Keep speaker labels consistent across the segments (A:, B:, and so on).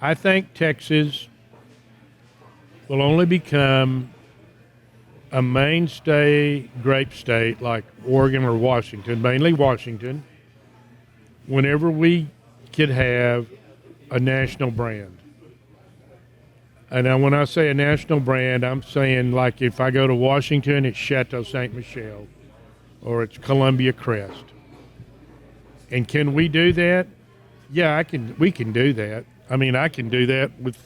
A: I think Texas will only become a mainstay grape state like Oregon or Washington, mainly Washington, whenever we could have a national brand. And now when I say a national brand, I'm saying like if I go to Washington, it's Chateau Ste. Michelle or it's Columbia Crest. And can we do that? Yeah, we can do that. I mean, I can do that with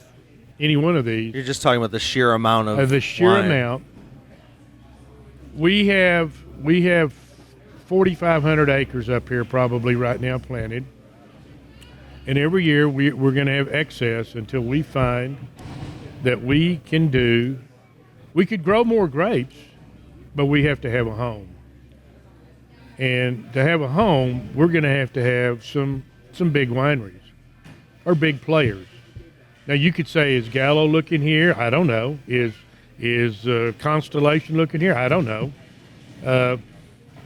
A: any one of these.
B: You're just talking about the sheer amount of
A: the sheer
B: wine.
A: amount. We have 4,500 acres up here probably right now planted. And every year we're going to have excess until we find that we could grow more grapes, but we have to have a home. And to have a home, we're going to have some big wineries or big players. Now you could say, is Gallo looking here? I don't know. Is Constellation looking here? I don't know.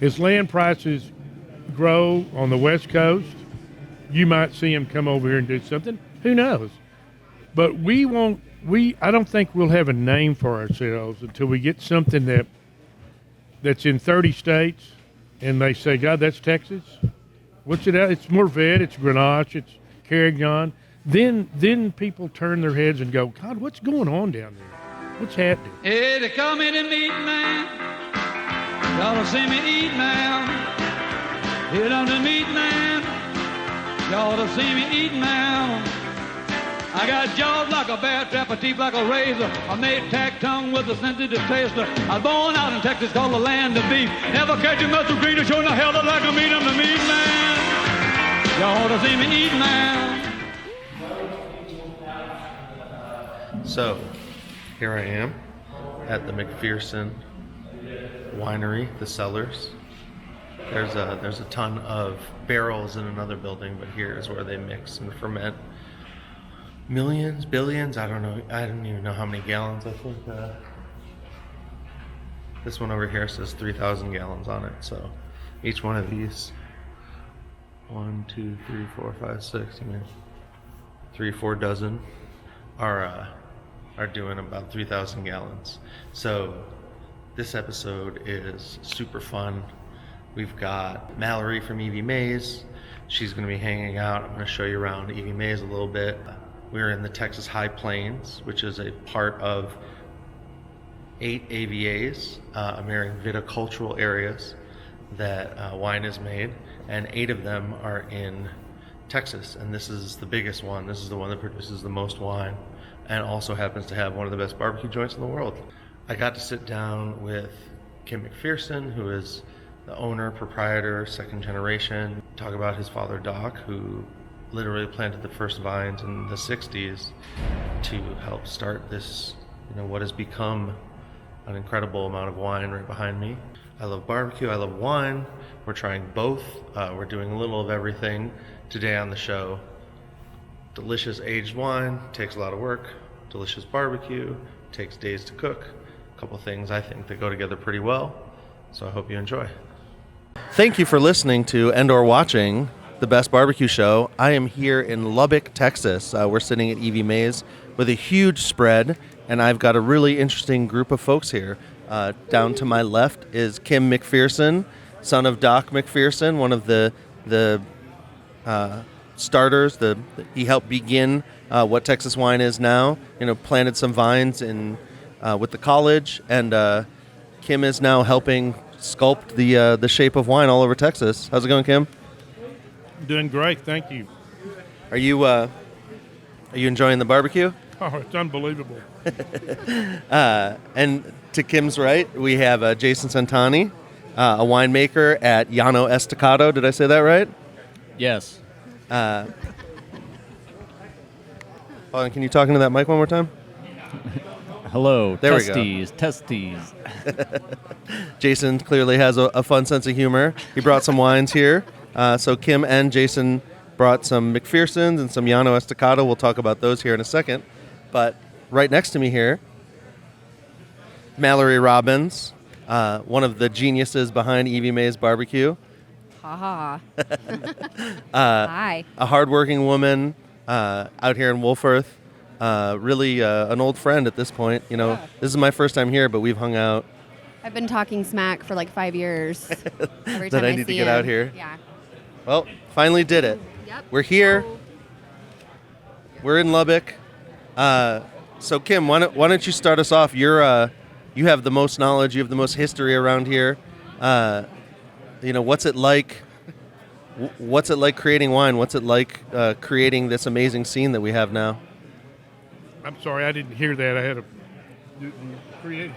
A: As land prices grow on the West Coast, you might see them come over here and do something. Who knows? But I don't think we'll have a name for ourselves until we get something that's in 30 states and they say, God, that's Texas? What's it at? It's Mourvèdre, it's Grenache, it's Carignan. Then people turn their heads and go, God, what's going on down there? What's happening?
C: Hey, they call me the meat man. Y'all see me eat now. Hit on the meat man. Y'all see me eat now. I got jaws like a bear trap, a teeth like a razor. I made tack tongue with a sensitive taster. I was born out in Texas called the land of beef. Never catch a muscle green or showing a hell like a meat. I'm the meat man. Y'all ought to see me eat now.
B: So, here I am at the Mcpherson winery, the Cellars. There's a ton of barrels in another building, but here is where they mix and ferment millions, billions, I don't know, I don't even know how many gallons. I think this one over here says 3,000 gallons on it. So each one of these, 1, 2, 3, 4, 5, 6, I mean 3-4 dozen are doing about 3,000 gallons. So this episode is super fun. We've got Mallory from Evie Mays. She's going to be hanging out. I'm going to show you around Evie Mays a little bit. We're in the Texas High Plains, which is a part of 8 AVAs, American viticultural areas that wine is made, and 8 of them are in Texas, and this is the biggest one. This is the one that produces the most wine and also happens to have one of the best barbecue joints in the world. I got to sit down with Kim Mcpherson, who is the owner, proprietor, second generation, talk about his father, Doc, who literally planted the first vines in the 60s to help start this, what has become an incredible amount of wine right behind me. I love barbecue, I love wine. We're trying both. We're doing a little of everything today on the show. Delicious aged wine, takes a lot of work. Delicious barbecue, takes days to cook. A couple things I think that go together pretty well. So I hope you enjoy. Thank you for listening to and/or watching the Best Barbecue Show. I am here in Lubbock, Texas. We're sitting at Evie Mays with a huge spread, and I've got a really interesting group of folks here. Down to my left is Kim Mcpherson, son of Doc Mcpherson, one of the starters. He helped begin what Texas wine is now. Planted some vines in with the college, and Kim is now helping sculpt the shape of wine all over Texas. How's it going, Kim?
A: Doing great, thank you.
B: Are you enjoying the barbecue?
A: Oh, it's unbelievable.
B: And to Kim's right, we have Jason Centanni, a winemaker at Llano Estacado. Did I say that right?
D: Yes.
B: Hold on, can you talk into that mic one more time?
D: Hello,
B: there
D: testes.
B: Jason clearly has a fun sense of humor. He brought some wines here. So Kim and Jason brought some Mcphersons and some Llano Estacado. We'll talk about those here in a second. But right next to me here, Mallory Robbins, one of the geniuses behind Evie Mays Barbecue.
E: Ha ha. Hi.
B: A hardworking woman, out here in Wolf Earth. Really an old friend at this point. You know, This is my first time here, but we've hung out.
E: I've been talking smack for like 5 years. Every
B: That
E: time
B: I
E: I
B: need to
E: see
B: get
E: him.
B: out here.
E: Yeah.
B: Well, finally did it.
E: Yep.
B: We're here. We're in Lubbock. So Kim, why don't you start us off? You have the most knowledge. You have the most history around here. What's it like? What's it like creating wine? What's it like creating this amazing scene that we have now?
A: I'm sorry, I didn't hear that. I had a create.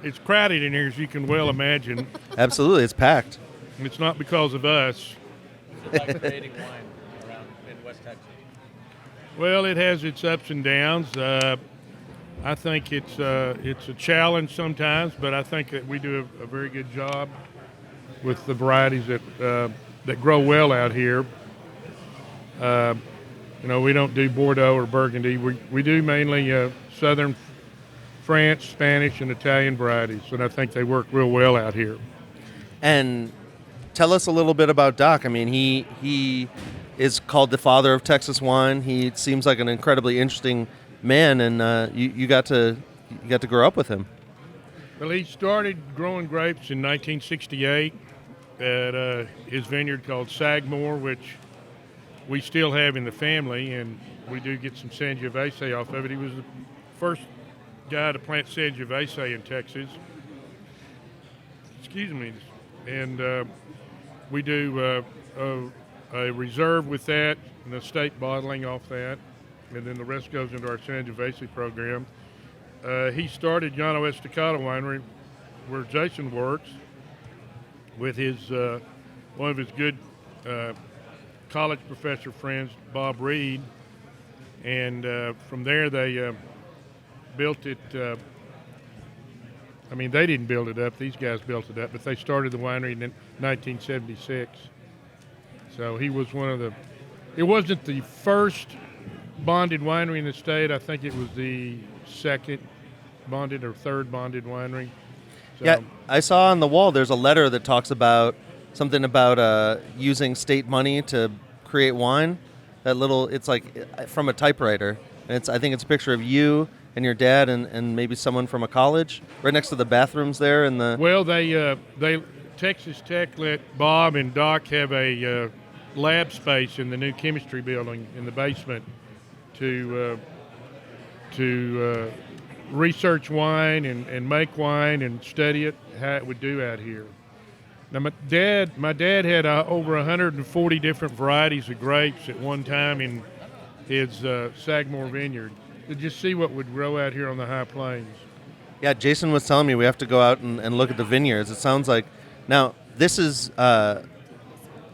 A: It's crowded in here, as you can well imagine.
B: Absolutely, it's packed.
A: And it's not because of us.
D: What's it like creating wine around in West Texas?
A: Well, it has its ups and downs. I think it's a challenge sometimes, but I think that we do a very good job with the varieties that grow well out here. We don't do Bordeaux or Burgundy. We do mainly southern France, Spanish, and Italian varieties, and I think they work real well out here.
B: And tell us a little bit about Doc. I mean, he is called the father of Texas wine. He seems like an incredibly interesting man, and you got to grow up with him.
A: Well, he started growing grapes in 1968 at his vineyard called Sagamore, which we still have in the family, and we do get some Sangiovese off of it. He was the first guy to plant Sangiovese in Texas. Excuse me. And we do a reserve with that and estate bottling off that, and then the rest goes into our Sangiovese program. He started Llano Estacado Winery, where Jason works, with his one of his good college professor friends, Bob Reed, and from there they built it. They didn't build it up; these guys built it up, but they started the winery in 1976. So he was one of the. It wasn't the first bonded winery in the state. I think it was the second bonded or third bonded winery. So,
B: Yeah, I saw on the wall there's a letter that talks about something about using state money to create wine. It's like from a typewriter. And I think it's a picture of you and your dad and maybe someone from a college right next to the bathrooms there.
A: Well, they Texas Tech let Bob and Doc have a lab space in the new chemistry building in the basement to research wine and make wine and study it, how it would do out here. Now, my dad had over 140 different varieties of grapes at one time in his Sagamore vineyard to just see what would grow out here on the high plains.
B: Yeah, Jason was telling me we have to go out and look at the vineyards. It sounds like now this is the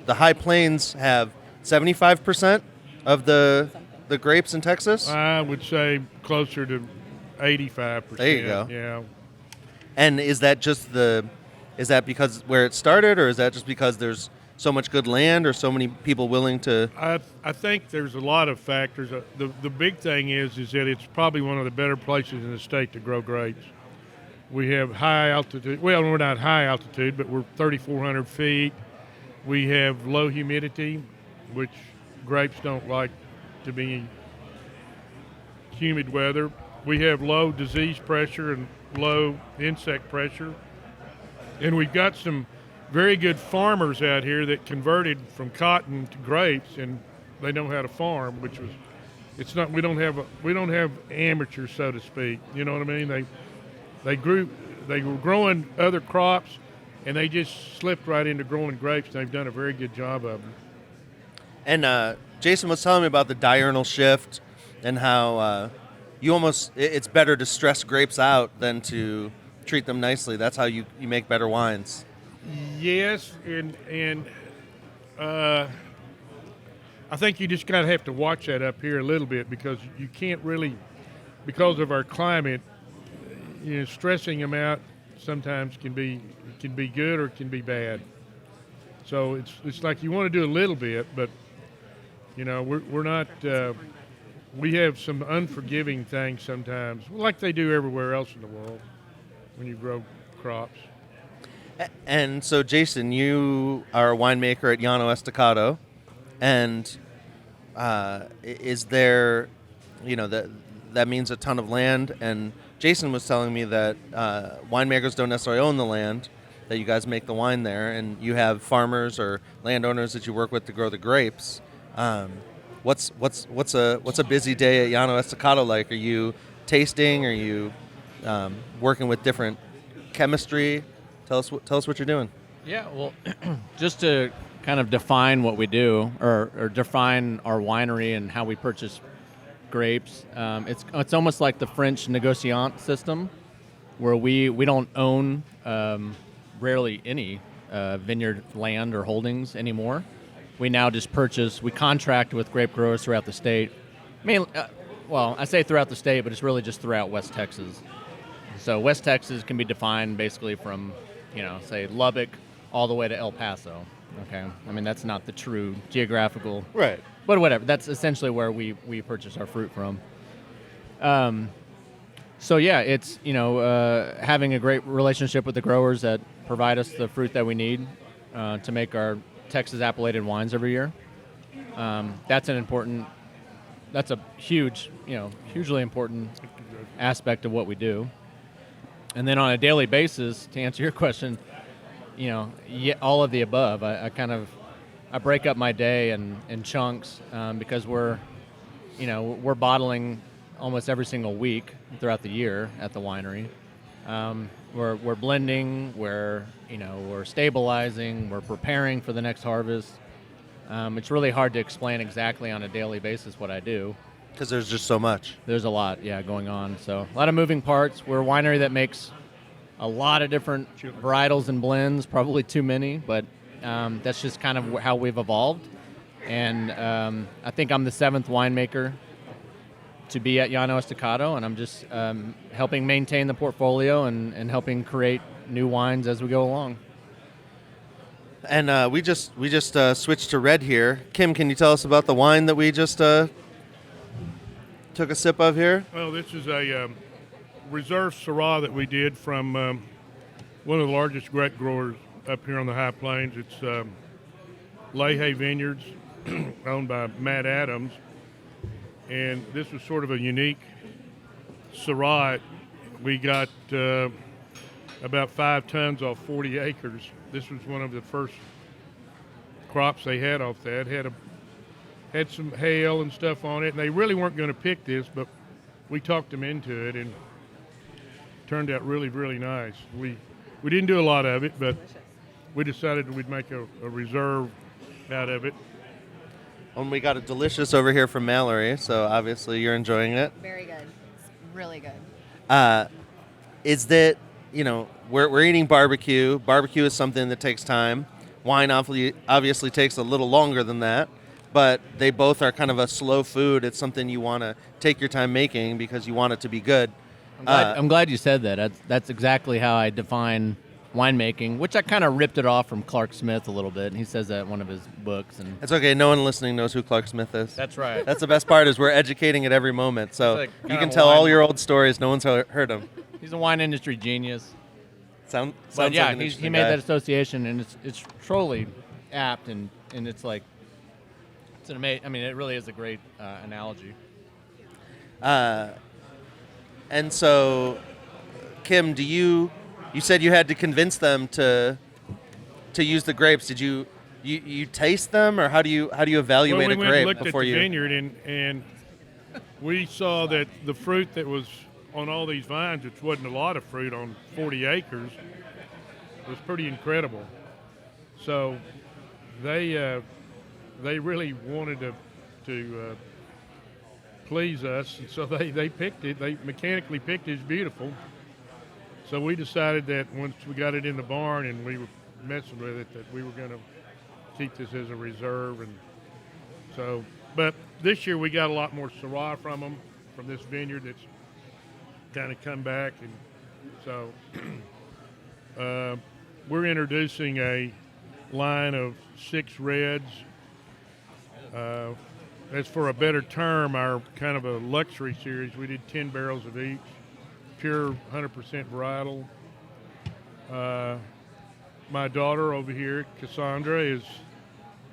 B: high plains have 75% of the grapes in Texas.
A: I would say closer to 85%.
B: There you go.
A: Yeah.
B: And is that because where it started, or is that just because there's so much good land or so many people willing to?
A: I think there's a lot of factors. The big thing is that it's probably one of the better places in the state to grow grapes. We have high altitude. Well, we're not high altitude, but we're 3,400 feet. We have low humidity, which grapes don't like to be in humid weather. We have low disease pressure and low insect pressure. And we've got some very good farmers out here that converted from cotton to grapes, and they know how to farm, which was, it's not, we don't have amateurs, so to speak. You know what I mean? They were growing other crops, and they just slipped right into growing grapes, and they've done a very good job of them.
B: And Jason was telling me about the diurnal shift and how it's better to stress grapes out than to treat them nicely. That's how you make better wines.
A: Yes, and I think you just kind of have to watch that up here a little bit, because you can't really, because of our climate, stressing them out sometimes can be good or it can be bad. So it's like you want to do a little bit, but we're not. We have some unforgiving things sometimes, like they do everywhere else in the world when you grow crops.
B: And so, Jason, you are a winemaker at Llano Estacado, and is there, that means a ton of land. And Jason was telling me that winemakers don't necessarily own the land, that you guys make the wine there, and you have farmers or landowners that you work with to grow the grapes. What's a busy day at Llano Estacado like? Are you tasting? Are you working with different chemistry? Tell us what you're doing.
D: Yeah, well, just to kind of define what we do, or define our winery and how we purchase grapes, it's almost like the French négociant system, where we don't own rarely any vineyard land or holdings anymore. We now just we contract with grape growers throughout the state. I say throughout the state, but it's really just throughout West Texas. So West Texas can be defined basically from, say Lubbock all the way to El Paso. Okay, I mean that's not the true geographical,
B: Right.
D: But whatever. That's essentially where we purchase our fruit from. So yeah, it's having a great relationship with the growers that provide us the fruit that we need to make our Texas appellated wines every year. That's a hugely important aspect of what we do. And then on a daily basis, to answer your question, all of the above. I break up my day in chunks because we're bottling almost every single week throughout the year at the winery. We're blending, we're stabilizing, we're preparing for the next harvest. It's really hard to explain exactly on a daily basis what I do.
B: Because there's just so much.
D: There's a lot, going on. So a lot of moving parts. We're a winery that makes a lot of different varietals and blends, probably too many, but that's just kind of how we've evolved. And I think I'm the 7th winemaker to be at Llano Estacado, and I'm just helping maintain the portfolio and helping create new wines as we go along.
B: And we just switched to red here. Kim, can you tell us about the wine that we just took a sip of here?
A: Well, this is a reserve Syrah that we did from one of the largest grape growers up here on the High Plains. It's Lehigh Vineyards, owned by Matt Adams. And this was sort of a unique Syrah. We got about 5 tons off 40 acres. This was one of the first crops they had off that. Had some hail and stuff on it, and they really weren't going to pick this, but we talked them into it, and it turned out really, really nice. We didn't do a lot of it, but we decided we'd make a reserve out of it.
B: And we got a delicious over here from Mallory, so obviously you're enjoying it.
E: Very good. It's really good.
B: Is that, we're eating barbecue. Barbecue is something that takes time. Wine obviously takes a little longer than that, but they both are kind of a slow food. It's something you want to take your time making because you want it to be good.
D: I'm glad you said that. That's exactly how I define winemaking, which I kind of ripped it off from Clark Smith a little bit, and he says that in one of his books. And
B: it's okay. No one listening knows who Clark Smith is.
D: That's right.
B: That's the best part is we're educating at every moment. So
D: like
B: you can tell all your old stories. No one's heard them.
D: He's a wine industry genius.
B: Sounds
D: but yeah,
B: like an
D: he
B: interesting
D: made
B: guy.
D: that association, and it's truly apt, and it's like it's an amazing. I mean, it really is a great analogy.
B: And so, Kim, you said you had to convince them to use the grapes. Did you taste them, or how do you evaluate
A: we
B: a
A: went
B: grape
A: and looked
B: before
A: at the
B: you?
A: vineyard, and we saw that the fruit that was on all these vines, which wasn't a lot of fruit on 40 acres, was pretty incredible. So they really wanted to please us, and so they picked it. They mechanically picked it. It's beautiful. So we decided that once we got it in the barn and we were messing with it, that we were going to keep this as a reserve. And so, but this year we got a lot more Syrah from them, from this vineyard that's kind of come back. And so we're introducing a line of 6 reds. As for a better term, our kind of a luxury series, we did 10 barrels of each, pure 100% varietal. My daughter over here, Cassandra, is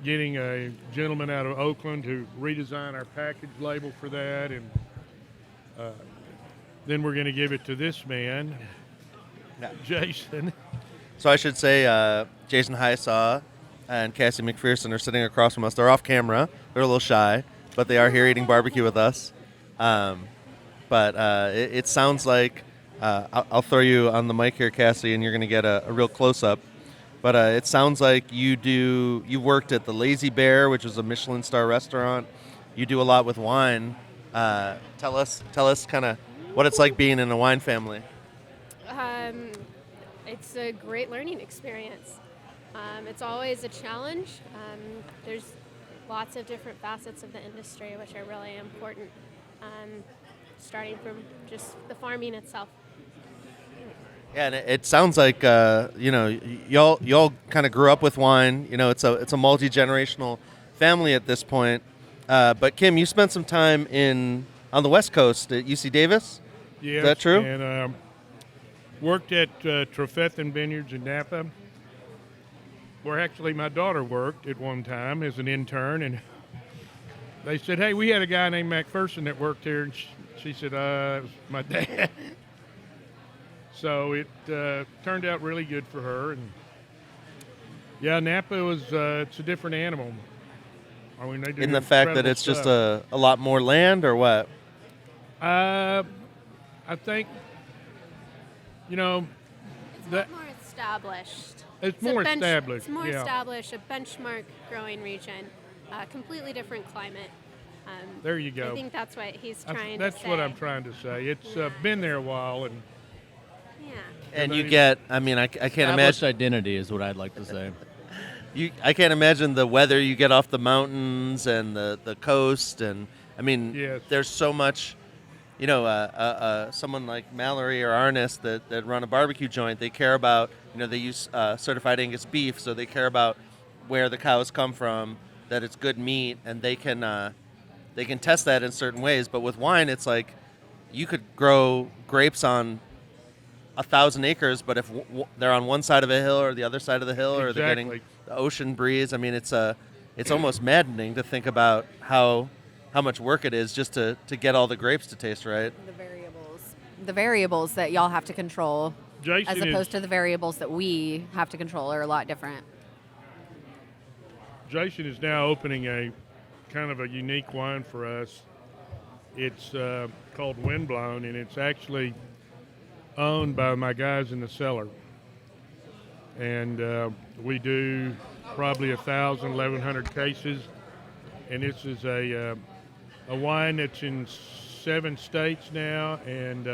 A: getting a gentleman out of Oakland to redesign our package label for that, and then we're going to give it to this man, Jason.
B: So I should say Jason Hisaw and Cassie Mcpherson are sitting across from us. They're off camera. They're a little shy, but they are here eating barbecue with us. It sounds like I'll throw you on the mic here, Cassie, and you're going to get a real close-up. But it sounds like you worked at the Lazy Bear, which is a Michelin star restaurant. You do a lot with wine. Tell us kind of what it's like being in a wine family.
F: It's a great learning experience. It's always a challenge. There's lots of different facets of the industry which are really important, starting from just the farming itself.
B: Yeah, and it sounds like y'all kind of grew up with wine. You know, it's a multi-generational family at this point. But Kim, you spent some time on the West Coast at UC Davis.
A: Yes,
B: is that true?
A: And worked at Trefethen Vineyards in Napa, where actually my daughter worked at one time as an intern. And they said, "Hey, we had a guy named Mcpherson that worked here," and she said, "It was my dad." So it turned out really good for her, and yeah, Napa was it's a different animal. I mean, they do
B: in the fact that it's
A: stuff.
B: just a lot more land, or what?
A: I think
F: It's a lot more established.
A: It's more established.
F: It's more
A: yeah.
F: established, a benchmark growing region, completely different climate.
A: There you go.
F: I think that's what he's trying to
A: That's
F: say.
A: what I'm trying to say. It's been there a while, and
F: Yeah.
B: And you get, I can't
D: Established
B: imagine.
D: identity is what I'd like to say.
B: I can't imagine the weather you get off the mountains and the coast, and
A: Yes.
B: there's so much. You know, someone like Mallory or Arnest that run a barbecue joint, they care about, they use certified Angus beef, so they care about where the cows come from, that it's good meat, and they can test that in certain ways. But with wine, it's like you could grow grapes on 1,000 acres, but if they're on one side of a hill or the other side of the hill, or they're getting
A: Exactly.
B: the ocean breeze, it's almost maddening to think about how much work it is just to get all the grapes to taste right.
E: The variables that y'all have to control,
A: Jason
E: as opposed to the variables that we have to control, are a lot different.
A: Jason is now opening a kind of a unique wine for us. It's called Windblown, and it's actually owned by my guys in the cellar. And we do probably 1,000, 1,100 cases. And this is a wine that's in 7 states now, and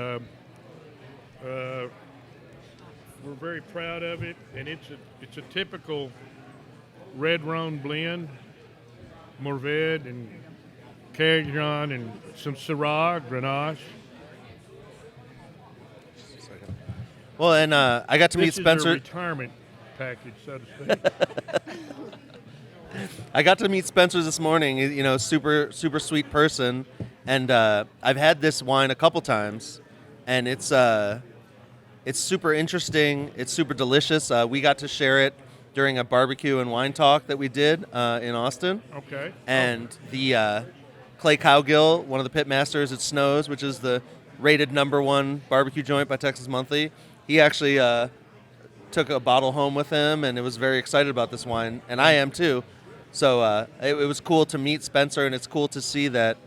A: we're very proud of it. And it's a typical red Rhone blend, Mourvèdre and Carignan and some Syrah, Grenache.
B: Well, and I got to meet
A: This is
B: Spencer.
A: a retirement package, so to speak.
B: I got to meet Spencer this morning. Super sweet person, and I've had this wine a couple times, and it's super interesting. It's super delicious. We got to share it during a barbecue and wine talk that we did in Austin.
A: Okay.
B: And the Clay Cowgill, one of the pit masters at Snow's, which is the rated #1 barbecue joint by Texas Monthly, he actually took a bottle home with him, and it was very excited about this wine, and I am too. So it was cool to meet Spencer, and it's cool to see that,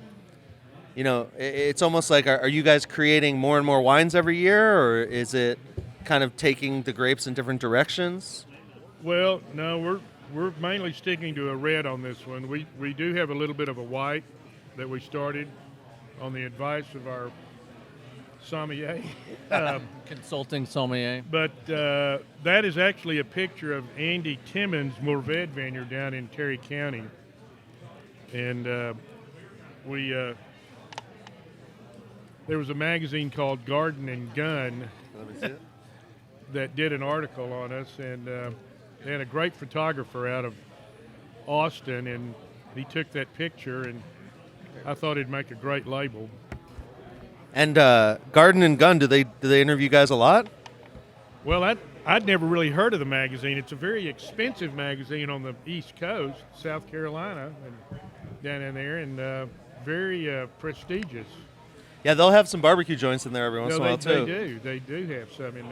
B: it's almost like, are you guys creating more and more wines every year, or is it kind of taking the grapes in different directions?
A: Well, no, we're mainly sticking to a red on this one. We do have a little bit of a white that we started on the advice of our sommelier.
D: Consulting sommelier.
A: But that is actually a picture of Andy Timmons' Mourvèdre vineyard down in Terry County. And there was a magazine called Garden and Gun
B: Let me see it.
A: that did an article on us, and they had a great photographer out of Austin, and he took that picture, and I thought it'd make a great label.
B: And Garden and Gun, do they interview you guys a lot?
A: Well, I'd never really heard of the magazine. It's a very expensive magazine on the East Coast, South Carolina, and down in there, and very prestigious.
B: Yeah, they'll have some barbecue joints in there every once in a while too.
A: They do have some in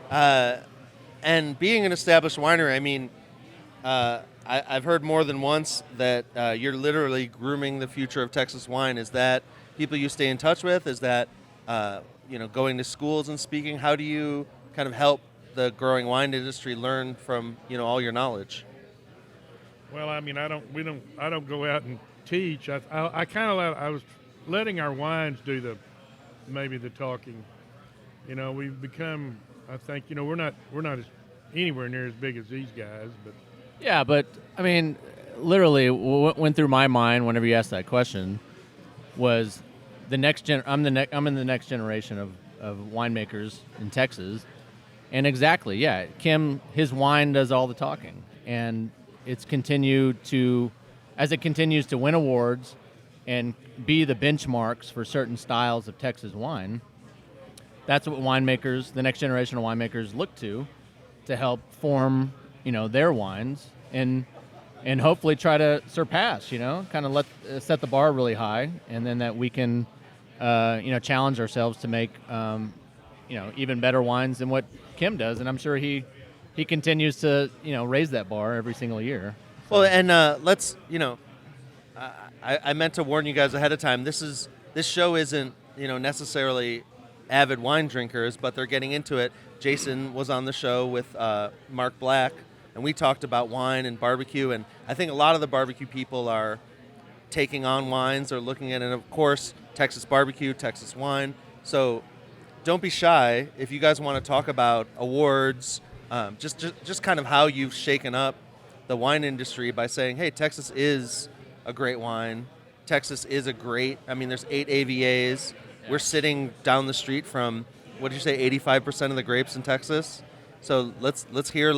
A: there.
B: And being an established winery, I mean, I've heard more than once that you're literally grooming the future of Texas wine. Is that people you stay in touch with? Is that going to schools and speaking? How do you kind of help the growing wine industry learn from all your knowledge?
A: Well, I mean, I don't go out and teach. I was letting our wines do the talking. We've become, I think, we're not anywhere near as big as these guys, but.
D: Yeah, but I mean, literally, what went through my mind whenever you asked that question was the next I'm in the next generation of winemakers in Texas, and exactly, yeah, Kim, his wine does all the talking, and as it continues to win awards and be the benchmarks for certain styles of Texas wine. That's what the next generation of winemakers look to help form, their wines and hopefully try to surpass, kind of set the bar really high, and then that we can, challenge ourselves to make, even better wines than what Kim does. And I'm sure he continues to, raise that bar every single year.
B: Well, and let's, I meant to warn you guys ahead of time. This show isn't, necessarily avid wine drinkers, but they're getting into it. Jason was on the show with Mark Black, and we talked about wine and barbecue, and I think a lot of the barbecue people are taking on wines or looking at it. And of course, Texas barbecue, Texas wine. So don't be shy if you guys want to talk about awards, just kind of how you've shaken up the wine industry by saying, hey, Texas is a great wine. Texas is there's 8 AVAs. We're sitting down the street from, what did you say, 85% of the grapes in Texas? So let's hear,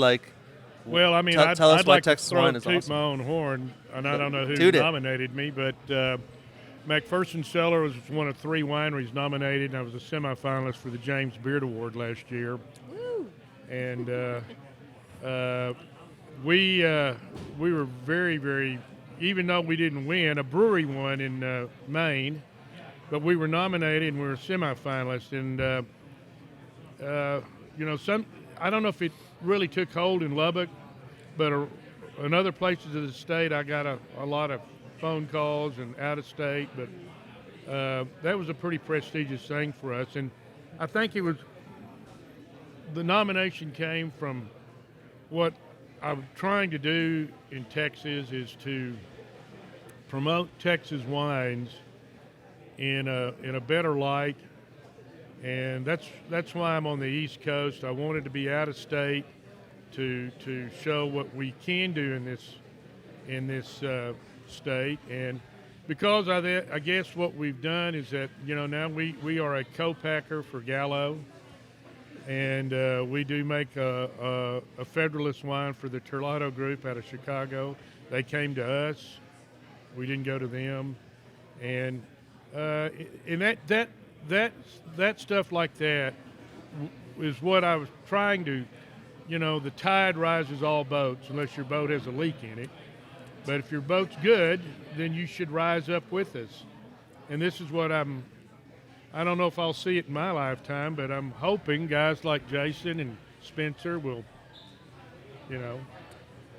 A: well, I mean,
B: tell us
A: I'd
B: why
A: like
B: Texas
A: to throw
B: wine is
A: toot
B: awesome.
A: my own horn, and I don't know who
B: Toot it.
A: nominated me, but Mcpherson Cellars was one of 3 wineries nominated, and I was a semifinalist for the James Beard Award last year.
E: Woo!
A: And we were very, very, even though we didn't win, a brewery won in Maine, but we were nominated and we were semifinalists. And I don't know if it really took hold in Lubbock, but in other places of the state, I got a lot of phone calls and out of state. But that was a pretty prestigious thing for us, and I think the nomination came from what I'm trying to do in Texas is to promote Texas wines in a better light, and that's why I'm on the East Coast. I wanted to be out of state to show what we can do in this state, and because of that, I guess what we've done is that now we are a co-packer for Llano, and we do make a Federalist wine for the Llano group out of Chicago. They came to us. We didn't go to them, and that stuff like that is what I was trying to. The tide rises all boats unless your boat has a leak in it. But if your boat's good, then you should rise up with us. And this is what I don't know if I'll see it in my lifetime, but I'm hoping guys like Jason and Spencer will,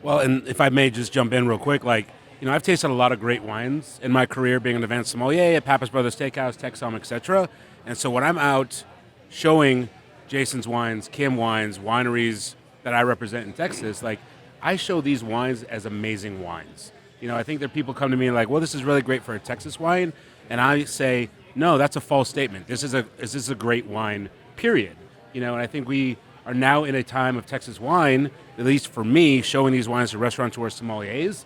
G: Well, and if I may just jump in real quick, I've tasted a lot of great wines in my career, being an advanced sommelier at Pappas Brothers Steakhouse, Texom, etc. And so when I'm out showing Jason's wines, Kim wines, wineries that I represent in Texas, I show these wines as amazing wines. I think that people come to me well, this is really great for a Texas wine, and I say, no, that's a false statement. This is a great wine, period. And I think we are now in a time of Texas wine, at least for me, showing these wines to restaurateurs, sommeliers,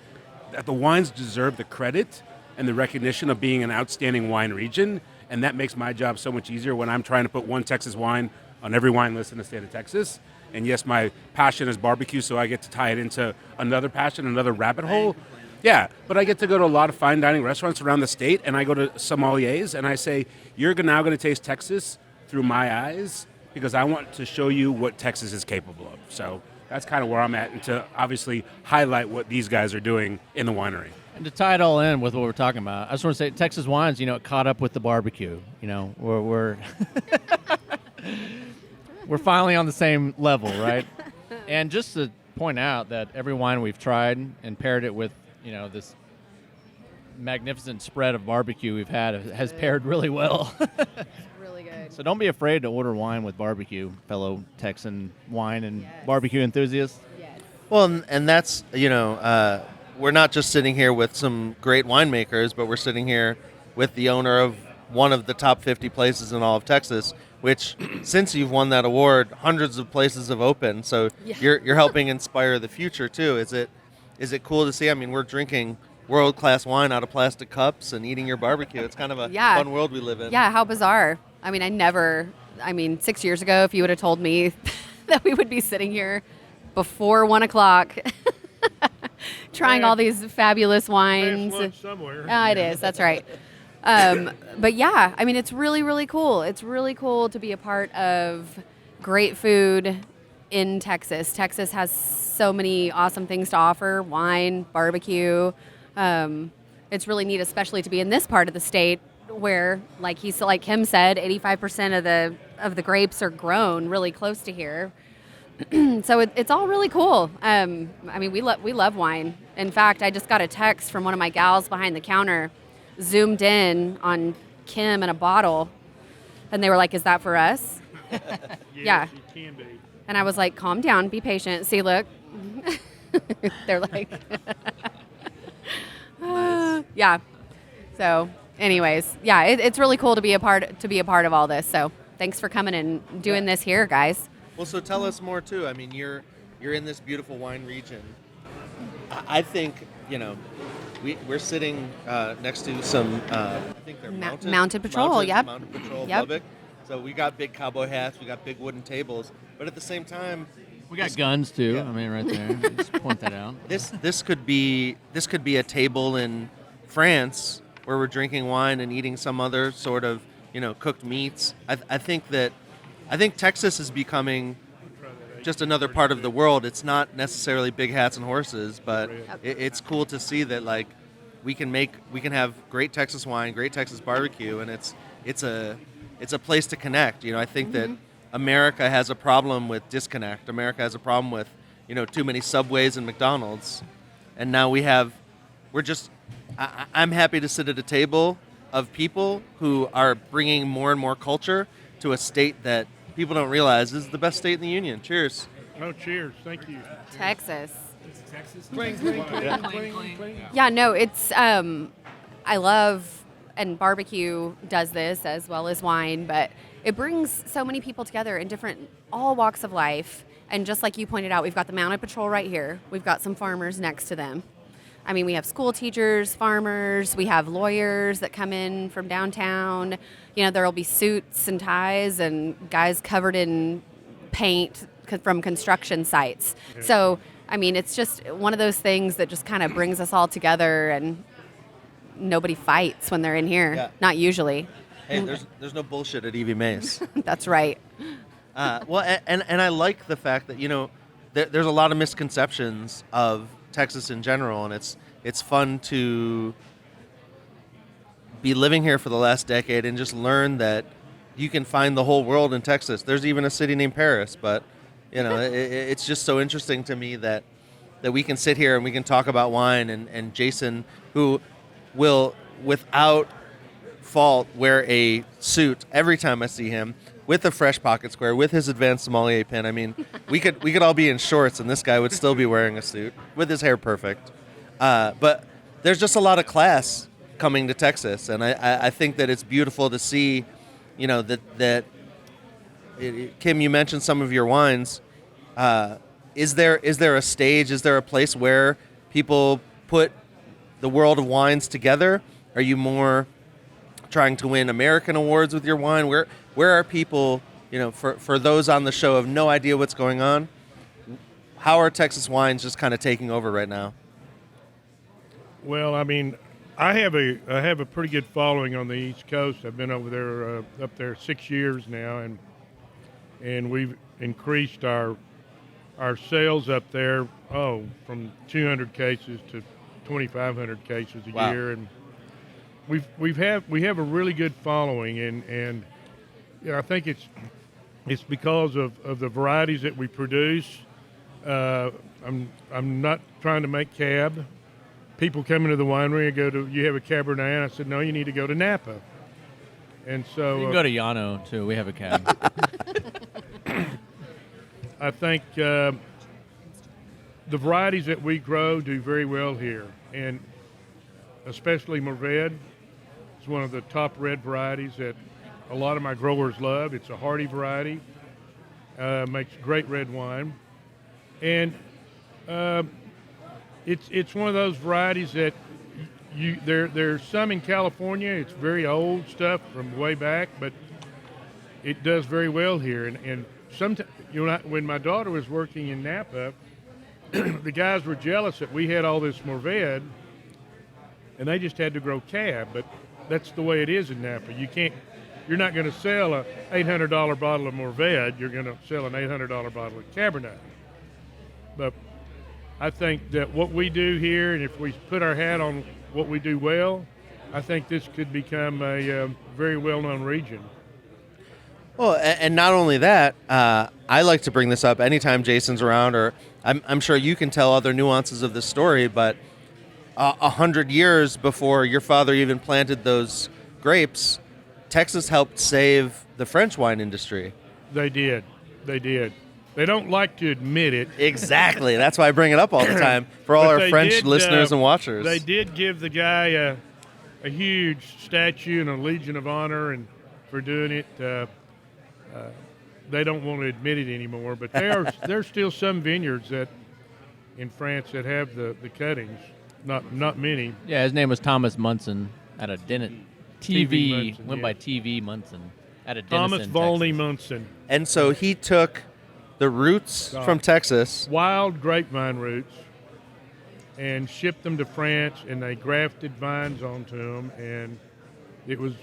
G: that the wines deserve the credit and the recognition of being an outstanding wine region, and that makes my job so much easier when I'm trying to put one Texas wine on every wine list in the state of Texas. And yes, my passion is barbecue, so I get to tie it into another passion, another rabbit hole. Yeah, but I get to go to a lot of fine dining restaurants around the state, and I go to sommeliers, and I say, you're now going to taste Texas through my eyes, because I want to show you what Texas is capable of. So that's kind of where I'm at, and to obviously highlight what these guys are doing in the winery.
D: And to tie it all in with what we're talking about, I just want to say Texas wines, it caught up with the barbecue. We're we're finally on the same level, right? And just to point out that every wine we've tried and paired it with, this magnificent spread of barbecue we've had has paired really well.
E: Really good.
D: So don't be afraid to order wine with barbecue, fellow Texan wine and barbecue enthusiasts.
E: Yes.
B: Well, and that's, we're not just sitting here with some great winemakers, but we're sitting here with the owner of one of the top 50 places in all of Texas, which, since you've won that award, hundreds of places have opened. So you're helping inspire the future too. Is it cool to see? I mean, we're drinking world-class wine out of plastic cups and eating your barbecue. It's kind of a fun world we live in.
E: Yeah, how bizarre. I mean, 6 years ago, if you would have told me that we would be sitting here before 1 o'clock trying all these fabulous wines.
A: Lunch somewhere.
E: It is. That's right. But yeah, I mean, it's really, really cool. It's really cool to be a part of great food in Texas. Texas has so many awesome things to offer: wine, barbecue. It's really neat, especially to be in this part of the state where, like Kim said, 85% of the grapes are grown really close to here. So it's all really cool. I mean, we love wine. In fact, I just got a text from one of my gals behind the counter, zoomed in on Kim and a bottle, and they were like, "Is that for us?"
A: Yes, it can be.
E: And I was like, "Calm down, be patient. See, look." They're like, yeah. So, anyways, yeah, it's really cool to be a part of all this. So, thanks for coming and doing this here, guys.
B: Well, so tell us more too. I mean, you're in this beautiful wine region. I think we're sitting next to some. I think they're
E: Mounted Patrol. Yep.
B: Mounted Patrol of
E: Yep.
B: Lubbock. So we got big cowboy hats. We got big wooden tables. But at the same time,
D: We got guns too.
B: Yeah.
D: I mean, right there. Just point that out.
B: this could be a table in France where we're drinking wine and eating some other sort of cooked meats. I think Texas is becoming just another part of the world. It's not necessarily big hats and horses, but it's cool to see that we can have great Texas wine, great Texas barbecue, and it's a place to connect. I think that America has a problem with disconnect. America has a problem with too many Subways and McDonald's, and now I'm happy to sit at a table of people who are bringing more and more culture to a state that people don't realize is the best state in the union. Cheers.
A: Oh, cheers. Thank you.
E: Texas.
A: Cling, cling, cling, cling, cling.
E: Yeah, no, it's I love, and barbecue does this as well as wine, but it brings so many people together in all walks of life. And just like you pointed out, we've got the Mounted Patrol right here. We've got some farmers next to them. I mean, we have school teachers, farmers, we have lawyers that come in from downtown. There will be suits and ties and guys covered in paint from construction sites. Yeah. So, I mean, it's just one of those things that just kind of brings us all together, and nobody fights when they're in here.
B: Yeah.
E: Not usually.
B: Hey, there's no bullshit at Evie Mace.
E: That's right.
B: Well, and I like the fact that there's a lot of misconceptions of Texas in general, and it's fun to be living here for the last decade and just learn that you can find the whole world in Texas. There's even a city named Paris, but it's just so interesting to me that we can sit here and we can talk about wine, and Jason, who will without fault wear a suit every time I see him, with a fresh pocket square, with his advanced sommelier pin. I mean, we could all be in shorts and this guy would still be wearing a suit with his hair perfect. But there's just a lot of class coming to Texas, and I think that it's beautiful to see, that Kim, you mentioned some of your wines. Is there a stage? Is there a place where people put the world of wines together? Are you more trying to win American awards with your wine? Where are people, for those on the show have no idea what's going on, how are Texas wines just kind of taking over right now?
A: Well, I mean, I have a pretty good following on the East Coast. I've been over there, up there 6 years now, and and we've increased our sales up there from 200 cases to 2,500 cases a
B: Wow.
A: year, and we have a really good following, and I think it's because of the varieties that we produce. I'm not trying to make cab. People come into the winery and go to, you have a Cabernet, and I said, no, you need to go to Napa. And so
D: You can go to Llano too. We have a cab.
A: I think the varieties that we grow do very well here, and especially Mourvèdre is one of the top red varieties that a lot of my growers love. It's a hardy variety, makes great red wine, and it's one of those varieties that there's some in California. It's very old stuff from way back, but it does very well here. And sometimes, when my daughter was working in Napa, the guys were jealous that we had all this Mourvèdre, and they just had to grow cab. But that's the way it is in Napa. You're not going to sell a $800 bottle of Mourvèdre. You're going to sell an $800 bottle of Cabernet. But I think that what we do here, and if we put our hat on what we do well, I think this could become a very well-known region.
B: Well, and not only that, I like to bring this up anytime Jason's around, or I'm sure you can tell other nuances of this story, but 100 years before your father even planted those grapes, Texas helped save the French wine industry.
A: They did. They don't like to admit it.
B: Exactly. That's why I bring it up all the time for all
A: But
B: our
A: they
B: French
A: did,
B: listeners and watchers.
A: They did give the guy a huge statue and a Legion of Honor, and for doing it. They don't want to admit it anymore, but there's still some vineyards that in France that have the cuttings. Not many.
D: Yeah, his name was Thomas Munson at a Denton.
A: TV
D: TV
A: Munson,
D: went
A: yeah.
D: by TV Munson at a
A: Thomas
D: Denison,
A: Volney
D: Texas.
A: Munson.
B: And so he took the roots from Texas.
A: Wild grapevine roots, and shipped them to France, and they grafted vines onto them, and it was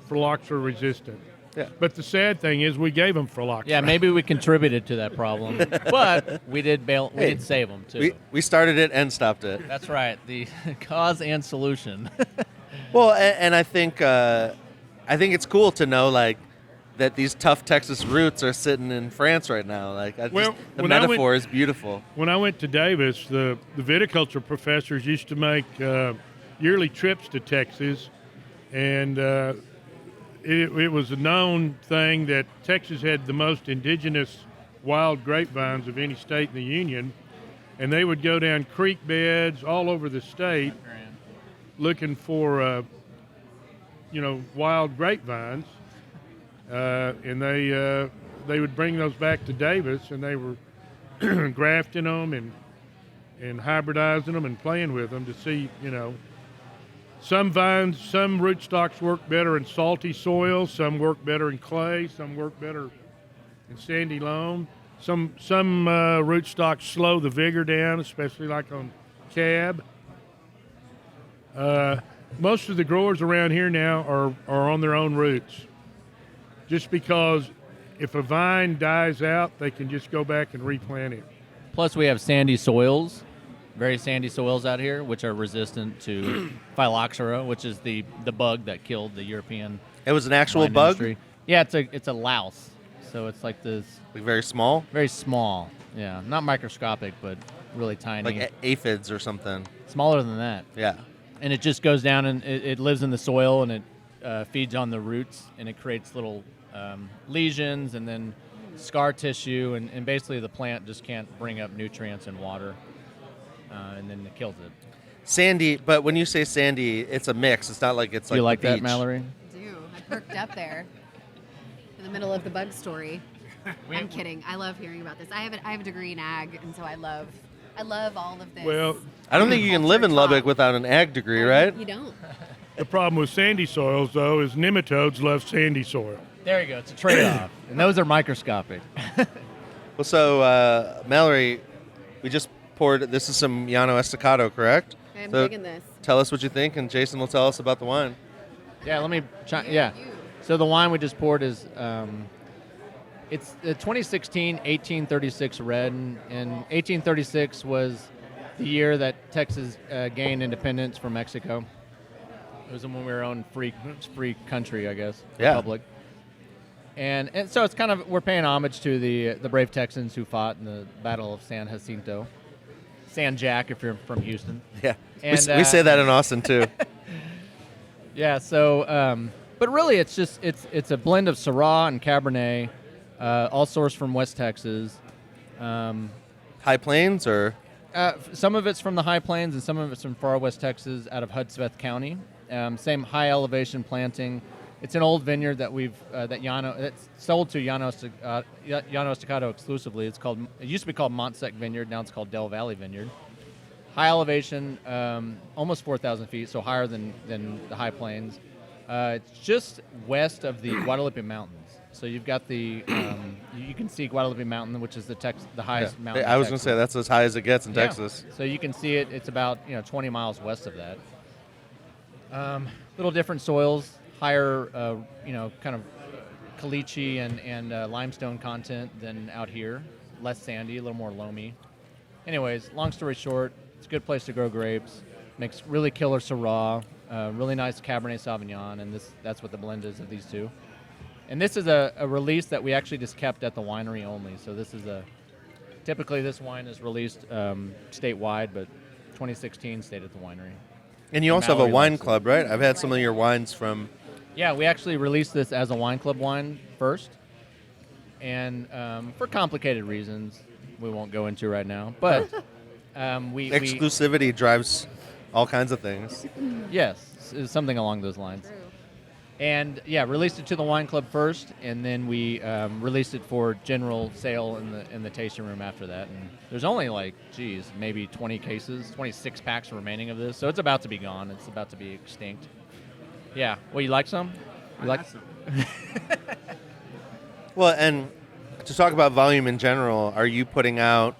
A: phylloxera resistant.
B: Yeah.
A: But the sad thing is we gave them phylloxera.
D: Yeah, maybe we contributed to that problem, but we did save them too.
B: We started it and stopped it.
D: That's right, the cause and solution.
B: Well, and I think it's cool to know that these tough Texas roots are sitting in France right now. The metaphor is beautiful.
A: When I went to Davis, the viticulture professors used to make yearly trips to Texas, and it was a known thing that Texas had the most indigenous wild grapevines of any state in the union, and they would go down creek beds all over the state looking for wild grapevines, and they would bring those back to Davis, and they were grafting them and hybridizing them and playing with them to see, some vines, some rootstocks work better in salty soil, some work better in clay, some work better in sandy loam. Some rootstocks slow the vigor down, especially like on cab. Most of the growers around here now are on their own roots, just because if a vine dies out, they can just go back and replant it.
D: Plus, we have sandy soils, very sandy soils out here, which are resistant to phylloxera, which is the bug that killed the European.
B: It was an actual
D: wine
B: bug?
D: industry. Yeah, it's a louse, so it's like this.
B: Very small?
D: Very small. Yeah, not microscopic, but really tiny.
B: Like aphids or something.
D: Smaller than that.
B: Yeah.
D: And it just goes down and it lives in the soil, and it feeds on the roots, and it creates little lesions and then scar tissue, and basically the plant just can't bring up nutrients and water, and then it kills it.
B: Sandy, but when you say sandy, it's a mix. It's not like it's like
D: you like
B: the
D: that,
B: beach.
D: Mallory?
E: I do. I perked up there in the middle of the bug story. I'm kidding. I love hearing about this. I have a degree in ag, and so I love all of this.
A: Well,
B: I don't think you can live in Lubbock
E: talk.
B: without an ag degree, right?
E: You don't.
A: the problem with sandy soils, though, is nematodes love sandy soil.
D: There you go. It's a trade-off, and those are microscopic.
B: Well, so Mallory, we just poured. This is some Llano Estacado, correct?
E: I'm
B: So
E: digging this.
B: Tell us what you think, and Jason will tell us about the wine.
D: Yeah, let me. Yeah. So the wine we just poured is It's 2016 1836 red, and 1836 was the year that Texas gained independence from Mexico. It was when we were own free country, I guess,
B: Yeah.
D: republic. And so it's kind of, we're paying homage to the brave Texans who fought in the Battle of San Jacinto. San Jack, if you're from Houston.
B: Yeah.
D: And,
B: We say that in Austin, too.
D: Yeah, so, but really it's just, it's a blend of Syrah and Cabernet, all sourced from West Texas.
B: High Plains or?
D: Some of it's from the High Plains and some of it's from far West Texas out of Hudspeth County. Same high elevation planting. It's an old vineyard that it's sold to Llano Estacado exclusively. It used to be called Montsec Vineyard. Now it's called Del Valley Vineyard. High elevation, almost 4,000 feet, so higher than the High Plains. It's just west of the Guadalupe Mountains. So you've got you can see Guadalupe Mountain, which is the highest mountain.
B: I was going to say that's as high as it gets in Texas.
D: So you can see it. It's about 20 miles west of that. Little different soils, higher kind of caliche and limestone content than out here. Less sandy, a little more loamy. Anyways, long story short, it's a good place to grow grapes. Makes really killer Syrah, really nice Cabernet Sauvignon, and that's what the blend is of these two. And this is a release that we actually just kept at the winery only. So this is typically this wine is released statewide, but 2016 stayed at the winery.
B: And you also have a wine club, right? I've had some of your wines from...
D: Yeah, we actually released this as a wine club wine first. And for complicated reasons we won't go into right now. But
B: exclusivity drives all kinds of things.
D: Yes, something along those lines. And yeah, released it to the wine club first, and then we released it for general sale in the tasting room after that. And there's only maybe 26 packs remaining of this, so it's about to be gone. It's about to be extinct. Yeah. Well, you like some? You like some?
B: Well, and to talk about volume in general, are you putting out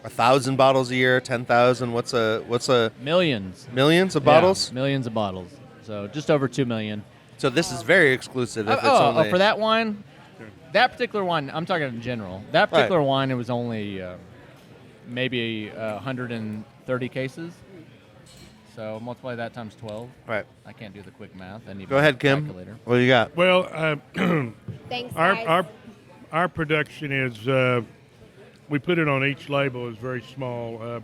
B: 1,000 bottles a year, 10,000? What's a
D: millions
B: of bottles?
D: Yeah, millions of bottles. So just over 2 million.
B: So this is very exclusive. If it's only...
D: for that wine, that particular wine. I'm talking in general. That particular wine, it was only maybe 130 cases. So multiply that times 12.
B: Right.
D: I can't do the quick math. I need
B: Go ahead, Kim.
D: calculator.
B: What do you got?
A: Well,
F: Thanks, guys.
A: our production is we put it on each label is very small.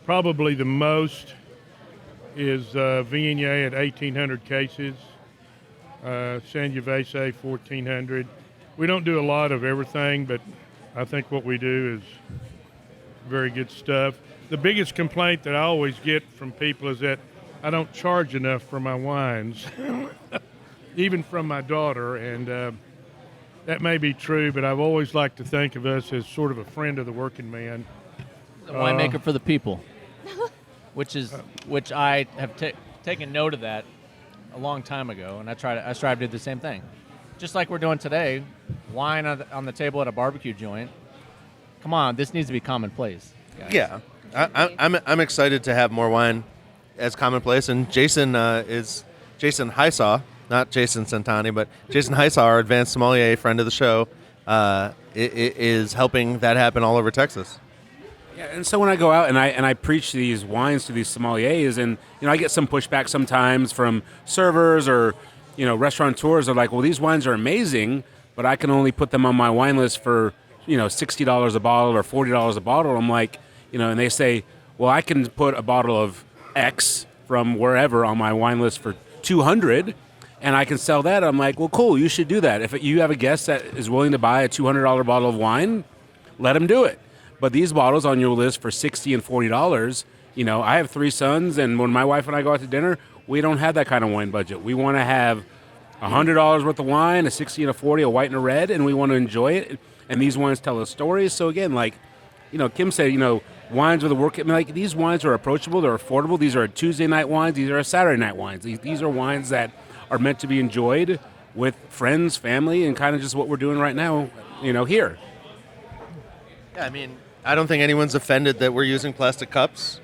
A: Probably the most is Viognier at 1,800 cases, Sangiovese 1,400. We don't do a lot of everything, but I think what we do is very good stuff. The biggest complaint that I always get from people is that I don't charge enough for my wines, even from my daughter, and that may be true, but I've always liked to think of us as sort of a friend of the working man.
D: The winemaker for the people, which I have taken note of that a long time ago, and I strive to do the same thing. Just like we're doing today, wine on the table at a barbecue joint. Come on, this needs to be commonplace, guys.
B: Yeah, I'm excited to have more wine as commonplace. And Jason is Jason Hisaw, not Jason Centanni, but Jason Hisaw, our advanced sommelier, friend of the show, is helping that happen all over Texas.
G: Yeah, and so when I go out and I preach these wines to these sommeliers, and I get some pushback sometimes from servers or restaurateurs are like, well, these wines are amazing, but I can only put them on my wine list for $60 a bottle or $40 a bottle. I'm like, and they say, well, I can put a bottle of X from wherever on my wine list for $200, and I can sell that. I'm like, well, cool, you should do that. If you have a guest that is willing to buy a $200 bottle of wine, let them do it. But these bottles on your list for $60 and $40, I have 3 sons, and when my wife and I go out to dinner, we don't have that kind of wine budget. We want to have $100 worth of wine, a $60 and a $40, a white and a red, and we want to enjoy it. And these wines tell us stories. So again, Kim said, wines with a work. These wines are approachable. They're affordable. These are Tuesday night wines. These are Saturday night wines. These are wines that are meant to be enjoyed with friends, family, and kind of just what we're doing right now, here.
B: Yeah, I don't think anyone's offended that we're using plastic cups.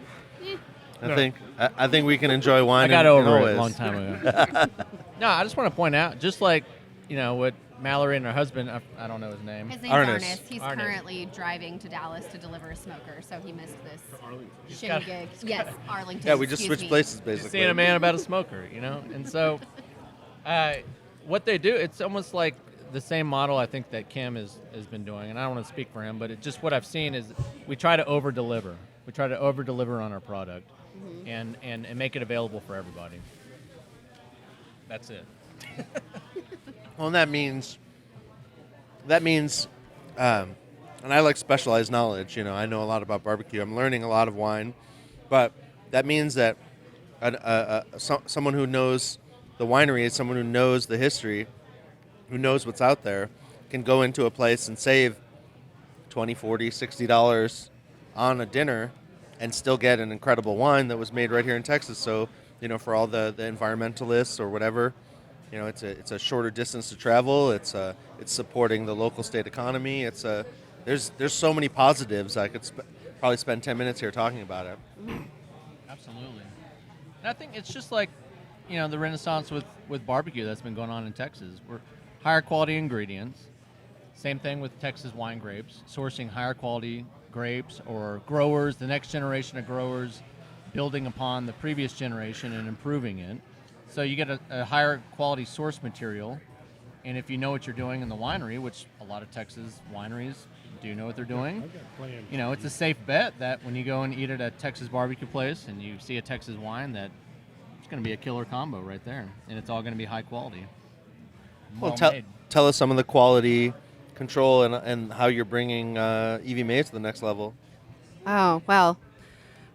B: I think we can enjoy wine.
D: I got
B: in
D: over
B: all
D: it a
B: ways.
D: long time ago. No, I just want to point out, just like what Mallory and her husband, I don't know his name.
E: His name's
B: Arnis.
E: Arnis. He's
D: Arnis.
E: currently driving to Dallas to deliver a smoker, so he missed this shitty
D: got-
E: gig. Yes, Arlington.
B: Yeah, we just
E: excuse
B: switched
E: me.
B: places basically.
D: Seeing a man about a smoker, you know? And so what they do, it's almost like the same model I think that Kim has been doing, and I don't want to speak for him, but it just what I've seen is we try to over-deliver. We try to over-deliver on our product and make it available for everybody. That's it.
B: Well, and that means, and I like specialized knowledge. You know, I know a lot about barbecue. I'm learning a lot of wine, but that means that someone who knows the winery, someone who knows the history, who knows what's out there, can go into a place and save $20, $40, $60 on a dinner and still get an incredible wine that was made right here in Texas. So, you know, for all the environmentalists or whatever, you know, it's a shorter distance to travel. It's supporting the local state economy. There's so many positives. I could probably spend 10 minutes here talking about it.
D: Absolutely. And I think it's just like, you know, the renaissance with barbecue that's been going on in Texas. We're higher quality ingredients. Same thing with Texas wine grapes, sourcing higher quality grapes or growers, the next generation of growers building upon the previous generation and improving it. So you get a higher quality source material. And if you know what you're doing in the winery, which a lot of Texas wineries do know what they're doing,
A: I've got plans.
D: you know, it's a safe bet that when you go and eat at a Texas barbecue place and you see a Texas wine, that it's going to be a killer combo right there. And it's all going to be high quality.
B: Well,
D: Well-made.
B: tell us some of the quality control and how you're bringing Evie May to the next level.
E: Oh, well,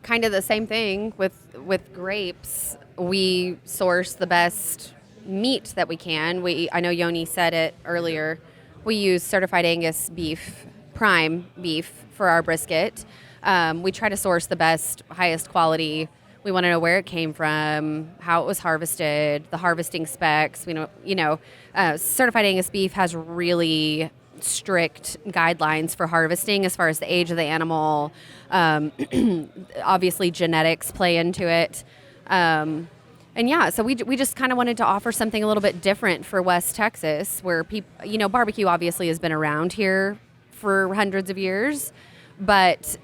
E: kind of the same thing with grapes. We source the best meat that we can. I know Yoni said it earlier. We use certified Angus beef, prime beef for our brisket. We try to source the best, highest quality. We want to know where it came from, how it was harvested, the harvesting specs. Certified Angus beef has really strict guidelines for harvesting as far as the age of the animal. Obviously, genetics play into it. So we just kind of wanted to offer something a little bit different for West Texas, where people, barbecue obviously has been around here for hundreds of years, but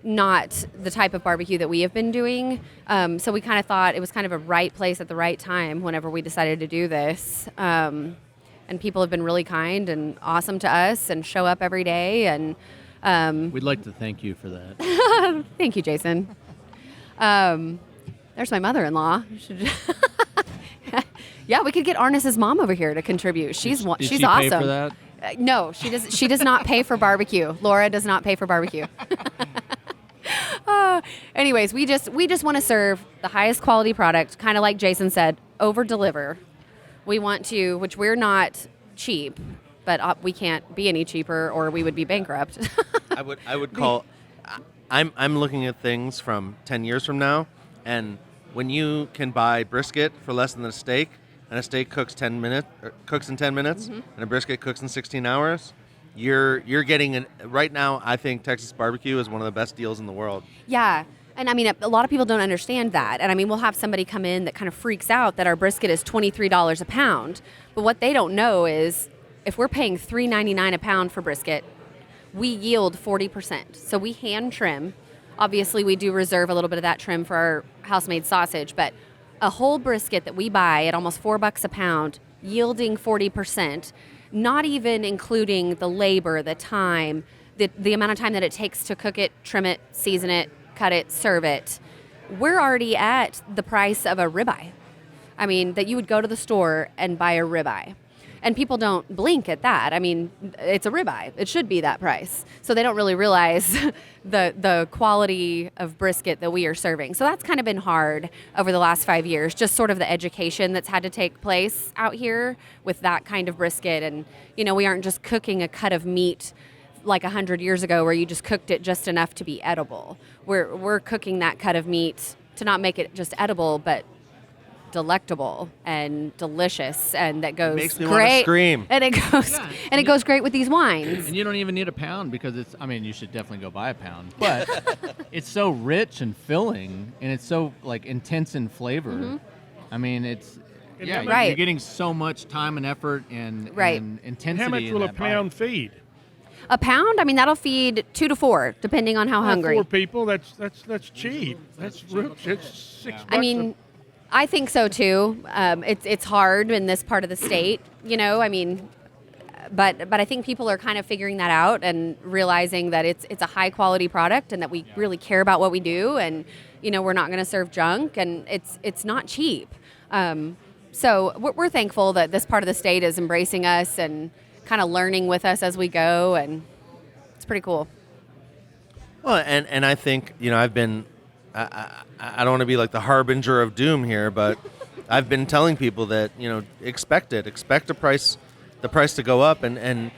E: not the type of barbecue that we have been doing. So we kind of thought it was kind of a right place at the right time whenever we decided to do this. And people have been really kind and awesome to us and show up every day. And
D: We'd like to thank you for that.
E: thank you, Jason. There's my mother-in-law. Yeah, we could get Arnis's mom over here to contribute. She's
D: Did
E: she's
D: she
E: awesome.
D: pay for that?
E: No, she does. She does not pay for barbecue. Laura does not pay for barbecue. Anyways, we just want to serve the highest quality product, kind of like Jason said, over deliver. We want to, which we're not cheap, but we can't be any cheaper or we would be bankrupt.
B: I would call. I'm looking at things from 10 years from now, and when you can buy brisket for less than a steak, and a steak cooks in 10 minutes, and a brisket cooks in 16 hours, you're getting right now. I think Texas barbecue is one of the best deals in the world.
E: Yeah. And I mean, a lot of people don't understand that. And I mean, we'll have somebody come in that kind of freaks out that our brisket is $23 a pound. But what they don't know is if we're paying $3.99 a pound for brisket, we yield 40%. So we hand trim. Obviously, we do reserve a little bit of that trim for our house-made sausage, but a whole brisket that we buy at almost $4 a pound, yielding 40%, not even including the labor, the time, the amount of time that it takes to cook it, trim it, season it, cut it, serve it. We're already at the price of a ribeye. I mean, that you would go to the store and buy a ribeye. And people don't blink at that. I mean, it's a ribeye. It should be that price. So they don't really realize the quality of brisket that we are serving. So that's kind of been hard over the last 5 years, just sort of the education that's had to take place out here with that kind of brisket. And, we aren't just cooking a cut of meat like 100 years ago where you just cooked it just enough to be edible. We're cooking that cut of meat to not make it just edible, but delectable and delicious, and that goes
B: Makes me
E: great.
B: wanna scream.
E: And it goes great with these wines.
D: And you don't even need a pound because you should definitely go buy a pound. But it's so rich and filling, and it's so intense in flavor.
E: Mm-hmm.
D: I mean,
A: And
D: Yeah,
A: how much-
E: Right.
D: you're getting so much time and effort and,
E: Right.
D: and
A: And
D: intensity.
A: how much
D: in
A: will a
D: that bite.
A: pound feed?
E: A pound, I mean, that'll feed 2 to 4, depending on how hungry.
A: 4 people. That's cheap. That's $6.
E: I mean, I think so too. It's hard in this part of the state, you know. I mean, but I think people are kind of figuring that out and realizing that it's a high quality product and that we really care about what we do, and you know, we're not going to serve junk, and it's not cheap. So we're thankful that this part of the state is embracing us and kind of learning with us as we go, and it's pretty cool.
B: Well, and I think, you know, I've been, I don't want to be like the harbinger of doom here, but I've been telling people that, you know, expect the price to go up, and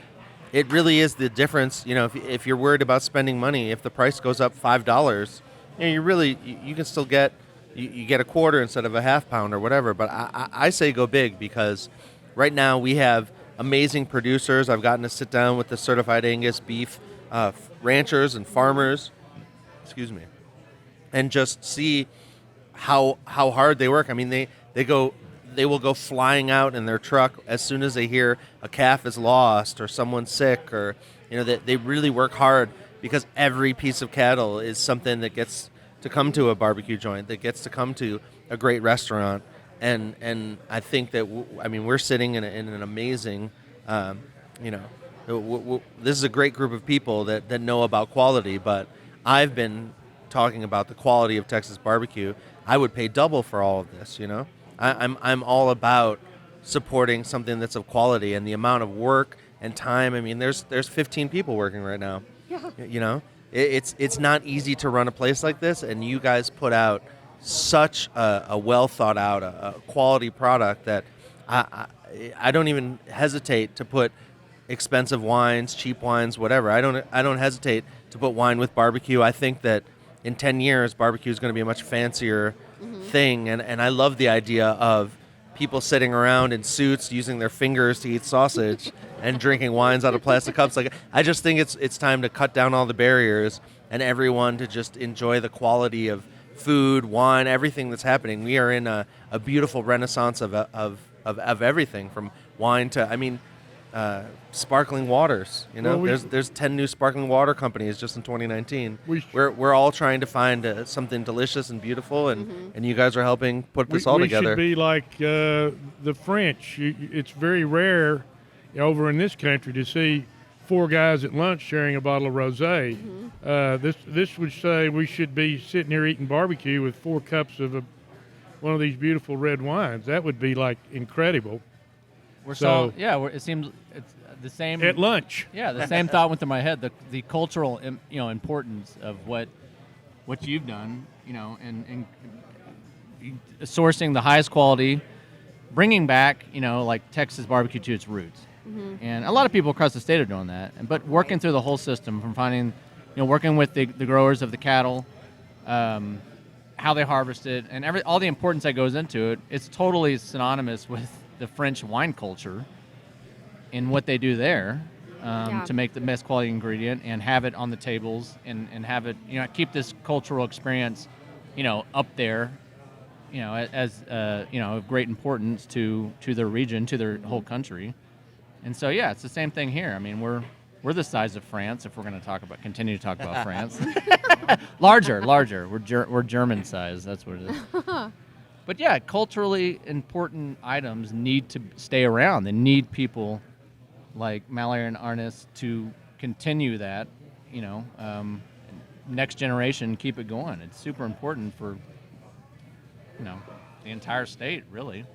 B: it really is the difference. You know, if you're worried about spending money, if the price goes up $5, you know, you can still get, you get a quarter instead of a half pound or whatever. But I say go big, because right now we have amazing producers. I've gotten to sit down with the certified Angus beef ranchers and farmers, and just see how hard they work. I mean, they will go flying out in their truck as soon as they hear a calf is lost or someone's sick, or you know, they really work hard, because every piece of cattle is something that gets to come to a barbecue joint, that gets to come to a great restaurant. And I think that we're sitting in an amazing, you know, this is a great group of people that know about quality. But I've been talking about the quality of Texas barbecue. I would pay double for all of this. You know, I'm all about supporting something that's of quality, and the amount of work and time. I mean, there's 15 people working right now. Yeah. You know, it's not easy to run a place like this, and you guys put out such a well thought out, a quality product that I don't even hesitate to put expensive wines, cheap wines, whatever. I don't hesitate to put wine with barbecue. I think that in 10 years, barbecue is going to be a much fancier thing, and I love the idea of people sitting around in suits using their fingers to eat sausage and drinking wines out of plastic cups. Like, I just think it's time to cut down all the barriers and everyone to just enjoy the quality of food, wine, everything that's happening. We are in a beautiful renaissance of everything, from wine to, I mean, sparkling waters. You know,
A: Well,
B: there's 10 new sparkling water companies just in 2019.
A: We-
B: We're all trying to find something delicious and beautiful, and you guys are helping put this all
A: we
B: together.
A: should be like the French. It's very rare over in this country to see 4 guys at lunch sharing a bottle of rosé. This would say we should be sitting here eating barbecue with 4 cups of one of these beautiful red wines. That would be like incredible.
D: It seems it's the same
A: At lunch.
D: Yeah, the same thought went through my head. The cultural, importance of what you've done, and sourcing the highest quality, bringing back, like Texas barbecue to its roots. And a lot of people across the state are doing that. But working through the whole system, from finding, working with the growers of the cattle, how they harvest it, and all the importance that goes into it, it's totally synonymous with the French wine culture and what they do there to make the best quality ingredient and have it on the tables and have it, keep this cultural experience, up there, as of great importance to their region, to their whole country. And so, it's the same thing here. I mean, we're the size of France, if we're going to continue to talk about France. larger. We're German size. That's what it is. But culturally important items need to stay around. They need people like Mallory and Ernest to continue that. Next generation, keep it going. It's super important for the entire state, really.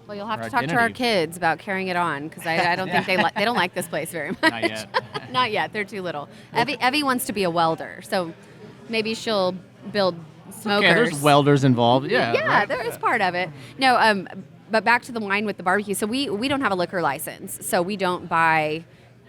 E: Well, you'll have
D: Our
E: to talk to our
D: identity.
E: kids about carrying it on, because I don't think they don't like this place very much.
D: Not yet.
E: Not yet. They're too little. Evie wants to be a welder, so maybe she'll build smokers.
D: Okay, there's welders involved. Yeah.
E: Yeah,
D: right?
E: there is part of it. No, but back to the wine with the barbecue. So we don't have a liquor license, so we don't buy,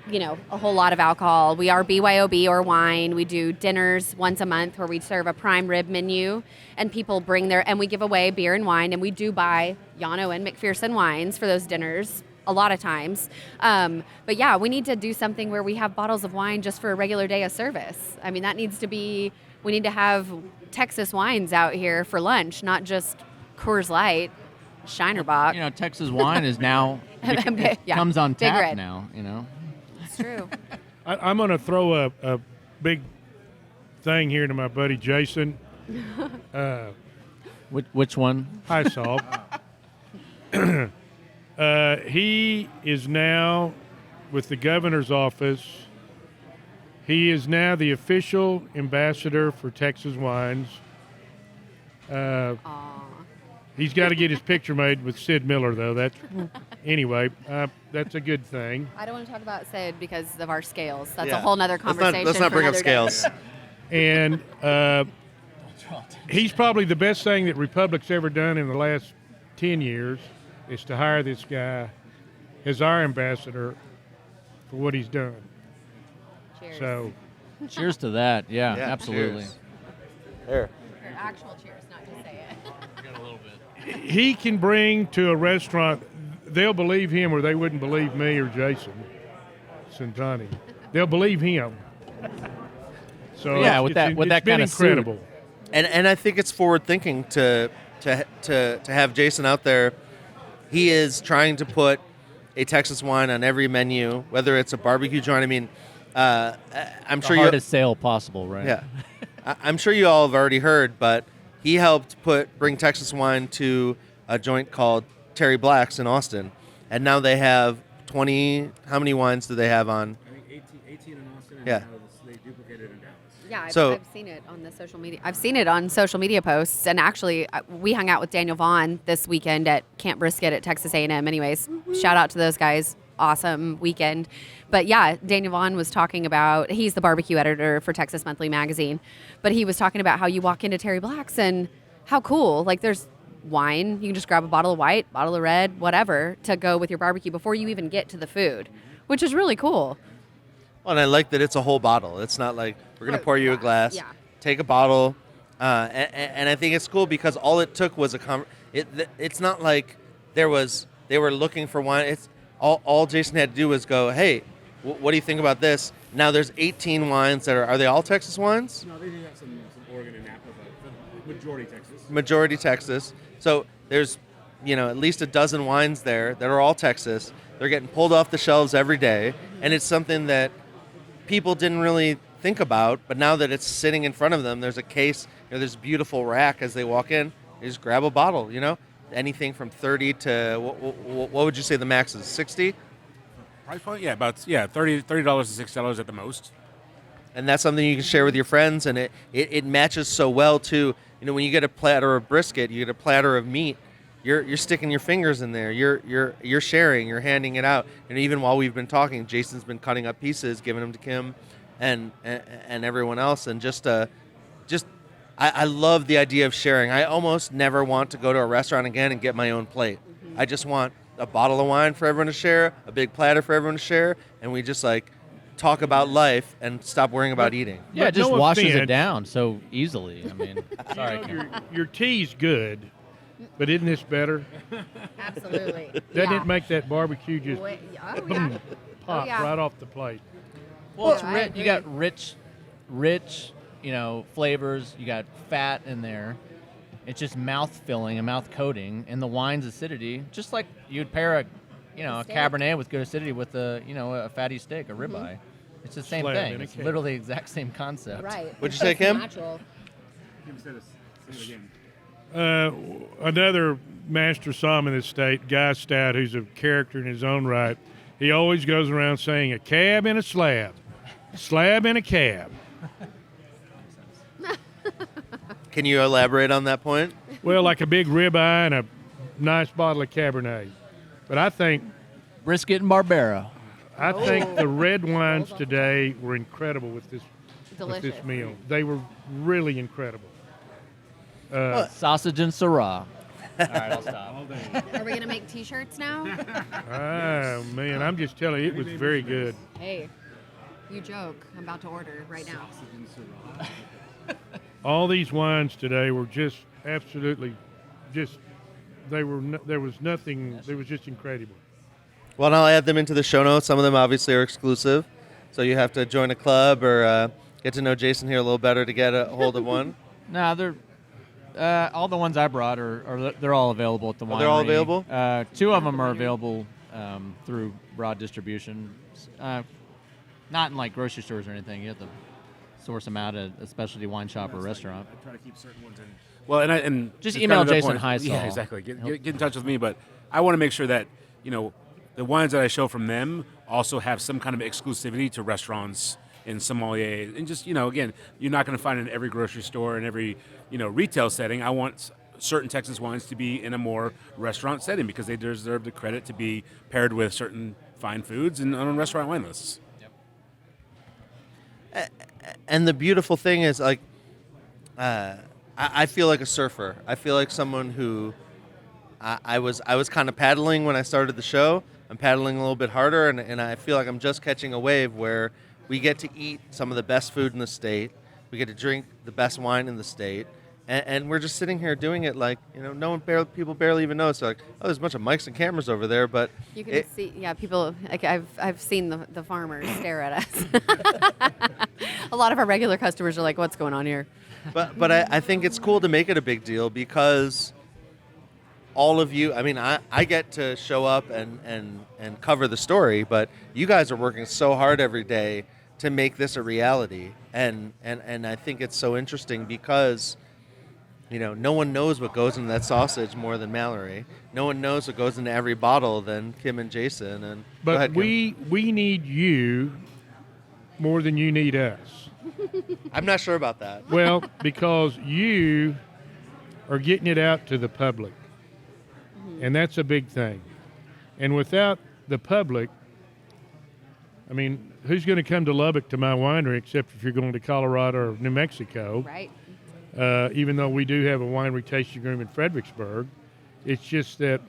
E: a whole lot of alcohol. We are BYOB or wine. We do dinners once a month where we serve a prime rib menu, and people bring and we give away beer and wine, and we do buy Llano and Mcpherson wines for those dinners a lot of times. But we need to do something where we have bottles of wine just for a regular day of service. I mean, that needs to be, we need to have Texas wines out here for lunch, not just Coors Light. Shinerbach.
D: You know, Texas wine is now
E: Yeah,
D: comes on
E: Big
D: tap
E: Red.
D: now. You know,
E: It's true.
A: I'm going to throw a big thing here to my buddy Jason.
D: which one?
A: Hisaw. He is now with the governor's office. He is now the official ambassador for Texas wines. He's got to get his picture made with Sid Miller, though. Anyway, that's a good thing.
E: I don't want to talk about Sid because of our scales. That's
B: Yeah.
E: a whole nother conversation.
B: Let's not
E: for
B: bring up
E: another day.
B: scales.
A: And he's probably the best thing that Republic's ever done in the last 10 years is to hire this guy as our ambassador for what he's done.
E: Cheers.
A: So
D: Cheers to that. Yeah,
B: Yeah,
D: absolutely.
B: cheers. There.
E: Or actual cheers, not just say it.
A: he can bring to a restaurant, they'll believe him or they wouldn't believe me or Jason Centanni. They'll believe him. So
D: Yeah, with that
A: it's been
D: kind of suit.
A: incredible.
B: And I think it's forward thinking to have Jason out there. He is trying to put a Texas wine on every menu, whether it's a barbecue joint. I mean, I'm
D: The
B: sure you.
D: hardest sale possible, right?
B: Yeah, I'm sure you all have already heard, but he helped bring Texas wine to a joint called Terry Black's in Austin, and now they have 20. How many wines do they have on?
G: I think 18 in Austin, and
B: Yeah.
G: now they duplicated in Dallas.
E: Yeah, I've,
B: So-
E: I've seen it on the social media. I've seen it on social media posts, and actually, we hung out with Daniel Vaughn this weekend at Camp Brisket at Texas A&M. Anyways, shout out to those guys. Awesome weekend. But yeah, Daniel Vaughn was talking about, he's the barbecue editor for Texas Monthly Magazine, but he was talking about how you walk into Terry Black's and how cool. Like, there's wine. You can just grab a bottle of white, bottle of red, whatever, to go with your barbecue before you even get to the food, which is really cool.
B: Well, and I like that it's a whole bottle. It's not like we're going to pour you a glass,
E: Yeah.
B: take a bottle, and I think it's cool because all it took was it's not like they were looking for wine. It's all Jason had to do was go, hey, what do you think about this? Now there's 18 wines that are they all Texas wines?
G: No, they do have some Oregon and Napa, but majority Texas.
B: Majority Texas. So there's at least a dozen wines there that are all Texas. They're getting pulled off the shelves every day, and it's something that people didn't really think about, but now that it's sitting in front of them, there's a case, there's a beautiful rack as they walk in, they just grab a bottle, anything from 30 to, what would you say the max is, 60?
G: Price point? Yeah, about $30 to $6 at the most.
B: And that's something you can share with your friends, and it matches so well too. When you get a platter of brisket, you get a platter of meat, you're sticking your fingers in there, you're sharing, you're handing it out. And even while we've been talking, Jason's been cutting up pieces, giving them to Kim and everyone else, and I love the idea of sharing. I almost never want to go to a restaurant again and get my own plate. I just want a bottle of wine for everyone to share, a big platter for everyone to share, and we just talk about life and stop worrying about eating.
D: Yeah,
A: But
D: it just
A: no
D: washes it
A: offense.
D: down so easily. I mean, sorry. Kim.
A: Your tea's good, but isn't this better?
E: Absolutely.
A: Doesn't it make that barbecue just
E: Oh, yeah.
A: boom, pop
E: yeah.
A: right off the plate?
D: Well, it's
E: I
D: rich.
E: agree.
D: You got rich, flavors. You got fat in there. It's just mouth filling and mouth coating, and the wine's acidity, just like you'd pair a
E: steak.
D: Cabernet with good acidity with a fatty steak, a ribeye. It's the same
A: Slab
D: thing.
A: in a
D: It's
A: can.
D: literally the exact same concept.
E: Right.
B: What'd you
E: It's
B: say,
E: just
B: Kim?
E: Natural.
G: Kim said it again.
A: Another master somm in this state, Guy Stout, who's a character in his own right, he always goes around saying a cab and a slab and a cab.
B: Can you elaborate on that point?
A: Well, like a big ribeye and a nice bottle of Cabernet. But I think
D: Brisket and Barbera.
A: the red wines today were incredible with this
E: Delicious.
A: meal. They were really incredible.
D: Sausage and Syrah. All right, I'll stop.
E: Are we gonna make T-shirts now?
A: Oh man, I'm just telling you, it was very good.
E: Hey, you joke. I'm about to order right now.
A: All these wines today were just absolutely, there was nothing. It was just incredible.
B: Well, and I'll add them into the show notes. Some of them obviously are exclusive, so you have to join a club or get to know Jason here a little better to get a hold of one.
D: Nah, they're All the ones I brought they're all available at the winery.
B: They're all available?
D: 2 of them are available through broad distribution. Not in like grocery stores or anything. You have to source them out at a specialty wine shop or restaurant.
G: I try to keep certain ones in. Well, and
D: Just
G: it's
D: email
G: kind of the
D: Jason
G: point.
D: Hisaw.
G: Yeah, exactly. Get in touch with me, but I want to make sure that the wines that I show from them also have some kind of exclusivity to restaurants and sommelier, and just again, you're not going to find it in every grocery store and every retail setting. I want certain Texas wines to be in a more restaurant setting because they deserve the credit to be paired with certain fine foods and on restaurant wine lists.
B: And the beautiful thing is, like, I feel like a surfer. I feel like someone who I was kind of paddling when I started the show. I'm paddling a little bit harder, and I feel like I'm just catching a wave where we get to eat some of the best food in the state. We get to drink the best wine in the state. And we're just sitting here doing it like, people barely even know. It's like, oh, there's a bunch of mics and cameras over there, but
E: You can see, people, like I've seen the farmers stare at us. A lot of our regular customers are like, what's going on here?
B: But I think it's cool to make it a big deal because all of you, I get to show up and cover the story, but you guys are working so hard every day to make this a reality. And I think it's so interesting because, no one knows what goes into that sausage more than Mallory. No one knows what goes into every bottle than Kim and Jason. And
A: But
B: go ahead, Kim.
A: we need you more than you need us.
B: I'm not sure about that.
A: Well, because you are getting it out to the public, and that's a big thing. And without the public, who's going to come to Lubbock to my winery except if you're going to Colorado or New Mexico?
E: Right.
A: Even though we do have a winery tasting room in Fredericksburg, it's just that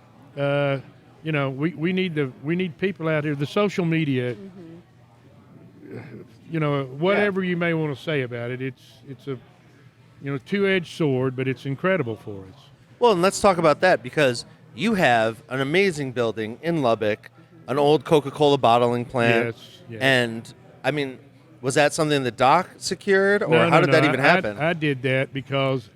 A: we need people out here. The social media, whatever you may want to say about it, it's a two-edged sword, but it's incredible for us.
B: Well, and let's talk about that because you have an amazing building in Lubbock, an old Coca-Cola bottling plant.
A: Yes.
B: And was that something the doc secured, or how did that even happen?
A: I did that because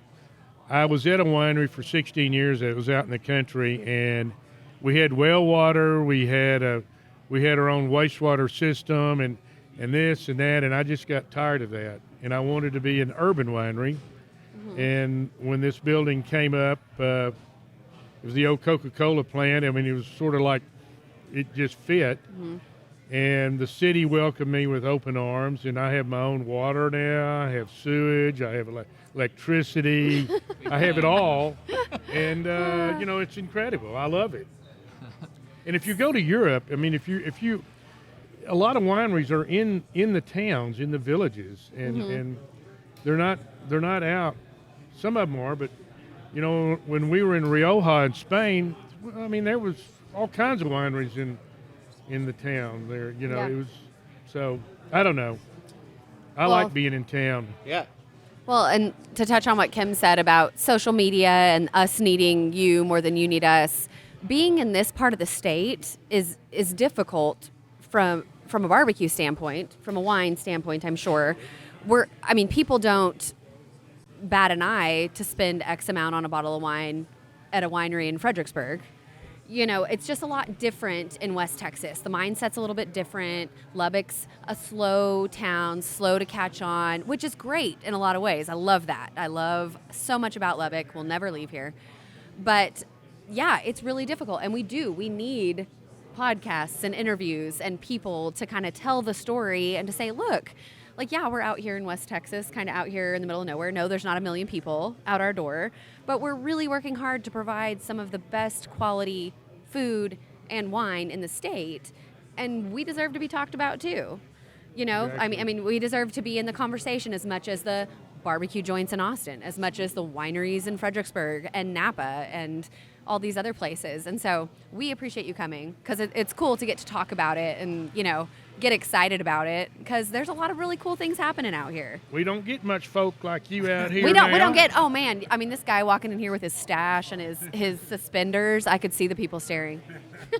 A: I was at a winery for 16 years. It was out in the country, and we had well water. We had our own wastewater system, and this and that, and I just got tired of that. And I wanted to be an urban winery. And when this building came up, it was the old Coca-Cola plant. It was sort of like it just fit. And the city welcomed me with open arms, and I have my own water now. I have sewage. I have electricity. I have it all. And, it's incredible. I love it. And if you go to Europe, if you a lot of wineries are in the towns, in the villages, and they're not out. Some of them are, but when we were in Rioja in Spain, there was all kinds of wineries in the town there. It was so I don't know. I like being in town.
B: Yeah.
E: Well, and to touch on what Kim said about social media and us needing you more than you need us, being in this part of the state is difficult from a barbecue standpoint, from a wine standpoint, I'm sure. People don't bat an eye to spend X amount on a bottle of wine at a winery in Fredericksburg. It's just a lot different in West Texas. The mindset's a little bit different. Lubbock's a slow town, slow to catch on, which is great in a lot of ways. I love that. I love so much about Lubbock. We'll never leave here. But yeah, it's really difficult. And we need podcasts and interviews and people to kind of tell the story and to say, look, we're out here in West Texas, kind of out here in the middle of nowhere. No, there's not a million people out our door, but we're really working hard to provide some of the best quality food and wine in the state, and we deserve to be talked about too. Exactly. We deserve to be in the conversation as much as the barbecue joints in Austin, as much as the wineries in Fredericksburg and Napa and all these other places. And so we appreciate you coming because it's cool to get to talk about it and, get excited about it because there's a lot of really cool things happening out here.
A: We don't get much folk like you out here.
E: We don't get, oh man, this guy walking in here with his stash and his suspenders, I could see the people staring.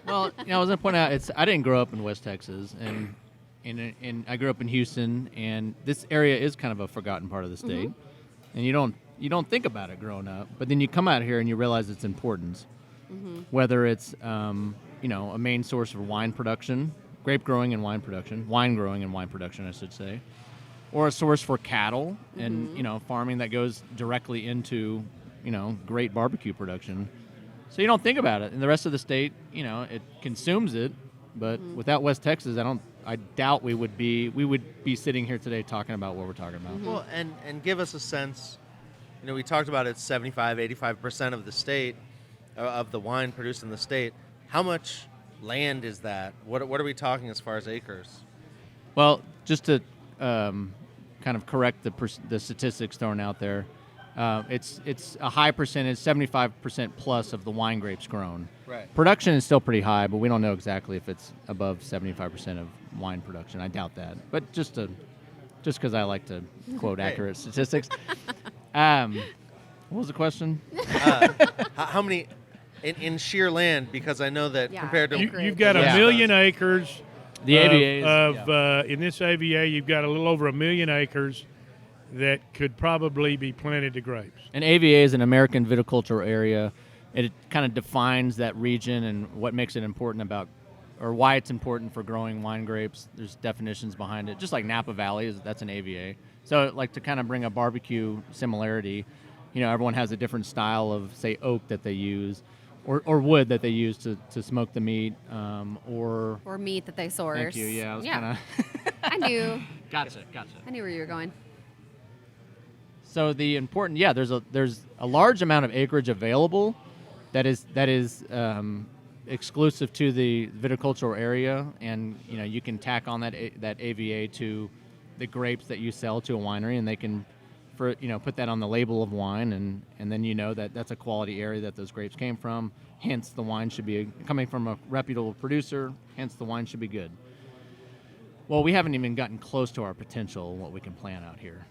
D: Well, I was going to point out, I didn't grow up in West Texas, and I grew up in Houston, and this area is kind of a forgotten part of the state. And you you don't think about it growing up, but then you come out here and you realize its importance. Whether it's a main source for wine production, grape growing and wine production, wine growing and wine production, I should say, or a source for cattle and farming that goes directly into great barbecue production. So you don't think about it. In the rest of the state, it consumes it, but without West Texas, I doubt we would be sitting here today talking about what we're talking about.
B: Well, and give us a sense. We talked about it's 75-85% of the state of the wine produced in the state. How much land is that? What are we talking as far as acres?
D: Well, just to kind of correct the statistics thrown out there, it's a high percentage, 75% plus of the wine grapes grown.
B: Right.
D: Production is still pretty high, but we don't know exactly if it's above 75% of wine production. I doubt that. But just because I like to quote accurate statistics. What was the question?
B: How many in sheer land? Because I know that compared to
A: you've got a million acres.
D: The AVAs
A: in this AVA, you've got a little over 1 million acres that could probably be planted to grapes.
D: An AVA is an American viticultural area. It kind of defines that region and what makes it important or why it's important for growing wine grapes. There's definitions behind it. Just like Napa Valley, that's an AVA. So like to kind of bring a barbecue similarity, everyone has a different style of, say, oak that they use. Or wood that they use to smoke the meat, or
E: meat that they source.
D: Thank you. Yeah, I was kind of.
E: I knew.
D: Gotcha.
E: I knew where you were going.
D: So the important, there's a large amount of acreage available, that is exclusive to the viticultural area, and you can tack on that AVA to the grapes that you sell to a winery, and they can. Put that on the label of wine, and then that's a quality area that those grapes came from. Hence, the wine should be coming from a reputable producer. Hence, the wine should be good. Well, we haven't even gotten close to our potential, what we can plant out here.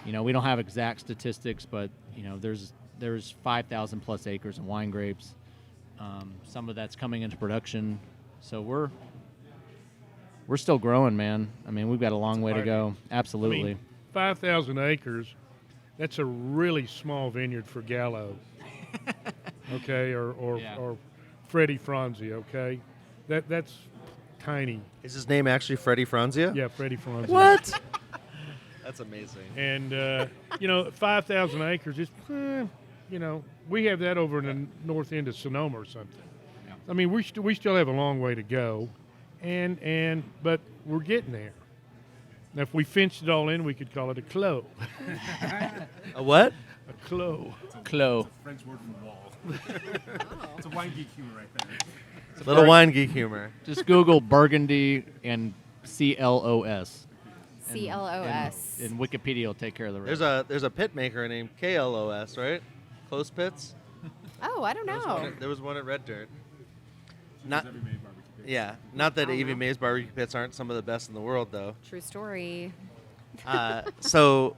D: We don't have exact statistics, but there's 5,000 plus acres of wine grapes. Some of that's coming into production, so we're still growing, man. I mean, we've got a long way to go. Absolutely.
A: 5,000 acres, that's a really small vineyard for Gallo, okay, or Freddie Franzi, okay? That's tiny.
B: Is his name actually Freddie Franzia?
A: Yeah, Freddie Franzi.
B: What? That's amazing.
A: And, 5,000 acres is, we have that over in the north end of Sonoma or something. Yeah. I mean, we still have a long way to go, but we're getting there. Now, if we fenced it all in, we could call it a clos.
B: A what?
A: A clos.
D: Clos.
G: It's a French word for wall. It's a wine geek humor right there.
B: It's a little wine geek humor.
D: Just Google Burgundy and CLOS.
E: CLOS.
D: And Wikipedia will take care of the rest.
B: There's a pit maker named KLOS, right? Close Pits.
E: Oh, I don't know.
B: There was one at Red Dirt.
G: Not Evie Mae's barbecue pits.
B: Yeah, not that Evie Mae's barbecue pits aren't some of the best in the world, though.
E: True story.
B: So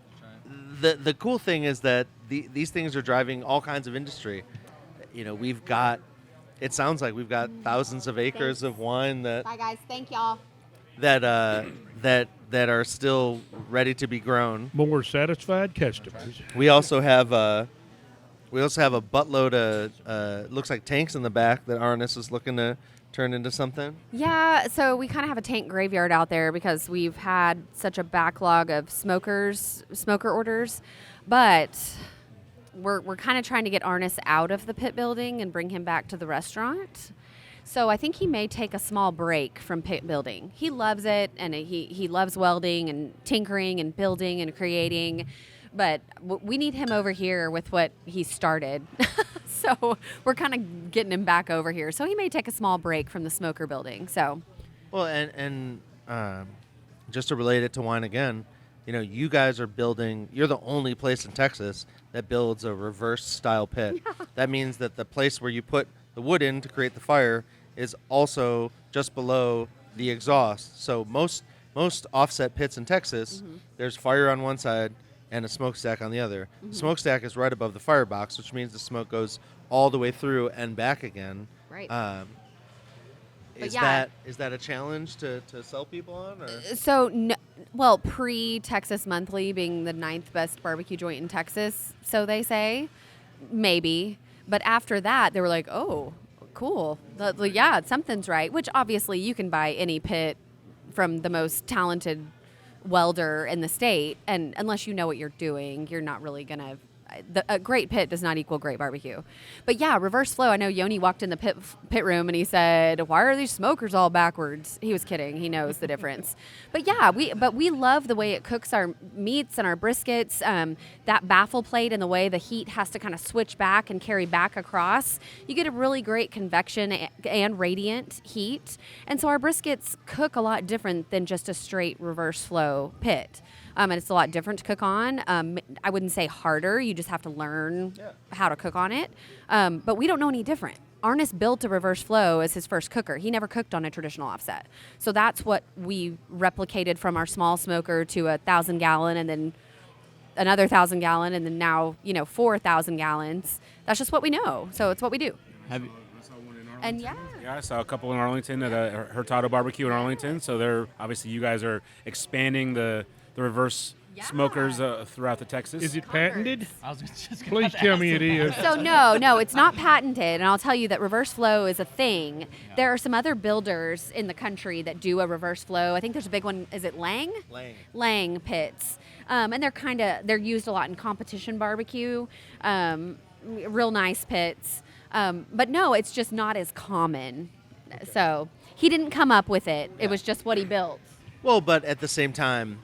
B: the cool thing is that these things are driving all kinds of industry. It sounds like we've got thousands of acres of wine that.
E: Bye, guys. Thank y'all.
B: That are still ready to be grown.
A: More satisfied customers.
B: We also have a buttload of looks like tanks in the back that Arnis is looking to turn into something.
E: Yeah, so we kind of have a tank graveyard out there because we've had such a backlog of smoker orders, but we're kind of trying to get Arnis out of the pit building and bring him back to the restaurant. So I think he may take a small break from pit building. He loves it, and he loves welding and tinkering and building and creating, but we need him over here with what he started. So we're kind of getting him back over here. So he may take a small break from the smoker building. So,
B: well, and just to relate it to wine again, you guys are building. You're the only place in Texas that builds a reverse style pit. Yeah. That means that the place where you put the wood in to create the fire is also just below the exhaust. So most offset pits in Texas, there's fire on one side and a smokestack on the other. The smokestack is right above the firebox, which means the smoke goes all the way through and back again.
E: Right.
B: Is
E: yeah.
B: that a challenge to sell people on? Or?
E: So, no, well, pre-Texas Monthly being the 9th best barbecue joint in Texas, so they say, maybe. But after that, they were like, oh, cool. Yeah, something's right. Which obviously you can buy any pit from the most talented welder in the state, and unless you know what you're doing, you're not really going to. A great pit does not equal great barbecue. But yeah, reverse flow. I know Yoni walked in the pit room and he said, "Why are these smokers all backwards?" He was kidding. He knows the difference. But yeah, we love the way it cooks our meats and our briskets. That baffle plate and the way the heat has to kind of switch back and carry back across. You get a really great convection and radiant heat. And so our briskets cook a lot different than just a straight reverse flow pit. And it's a lot different to cook on. I wouldn't say harder. You just have to learn how to cook on it. But we don't know any different. Arnis built a reverse flow as his first cooker. He never cooked on a traditional offset. So that's what we replicated from our small smoker to 1,000 gallon and then another 1,000 gallon and then now, 4,000 gallons. That's just what we know. So it's what we do.
D: Have you,
E: And yeah.
G: Yeah, I saw a couple in Arlington at Hurtado Barbecue in Arlington. So they're obviously you guys are expanding the reverse smokers throughout the Texas.
A: Is it patented?
D: I was just
A: Please tell me it is.
E: So no, it's not patented, and I'll tell you that reverse flow is a thing. There are some other builders in the country that do a reverse flow. I think there's a big one. Is it Lang? Lang pits, and they're used a lot in competition barbecue. Real nice pits, but no, it's just not as common. Okay. So he didn't come up with it. It was just what he built.
B: Well, but at the same time,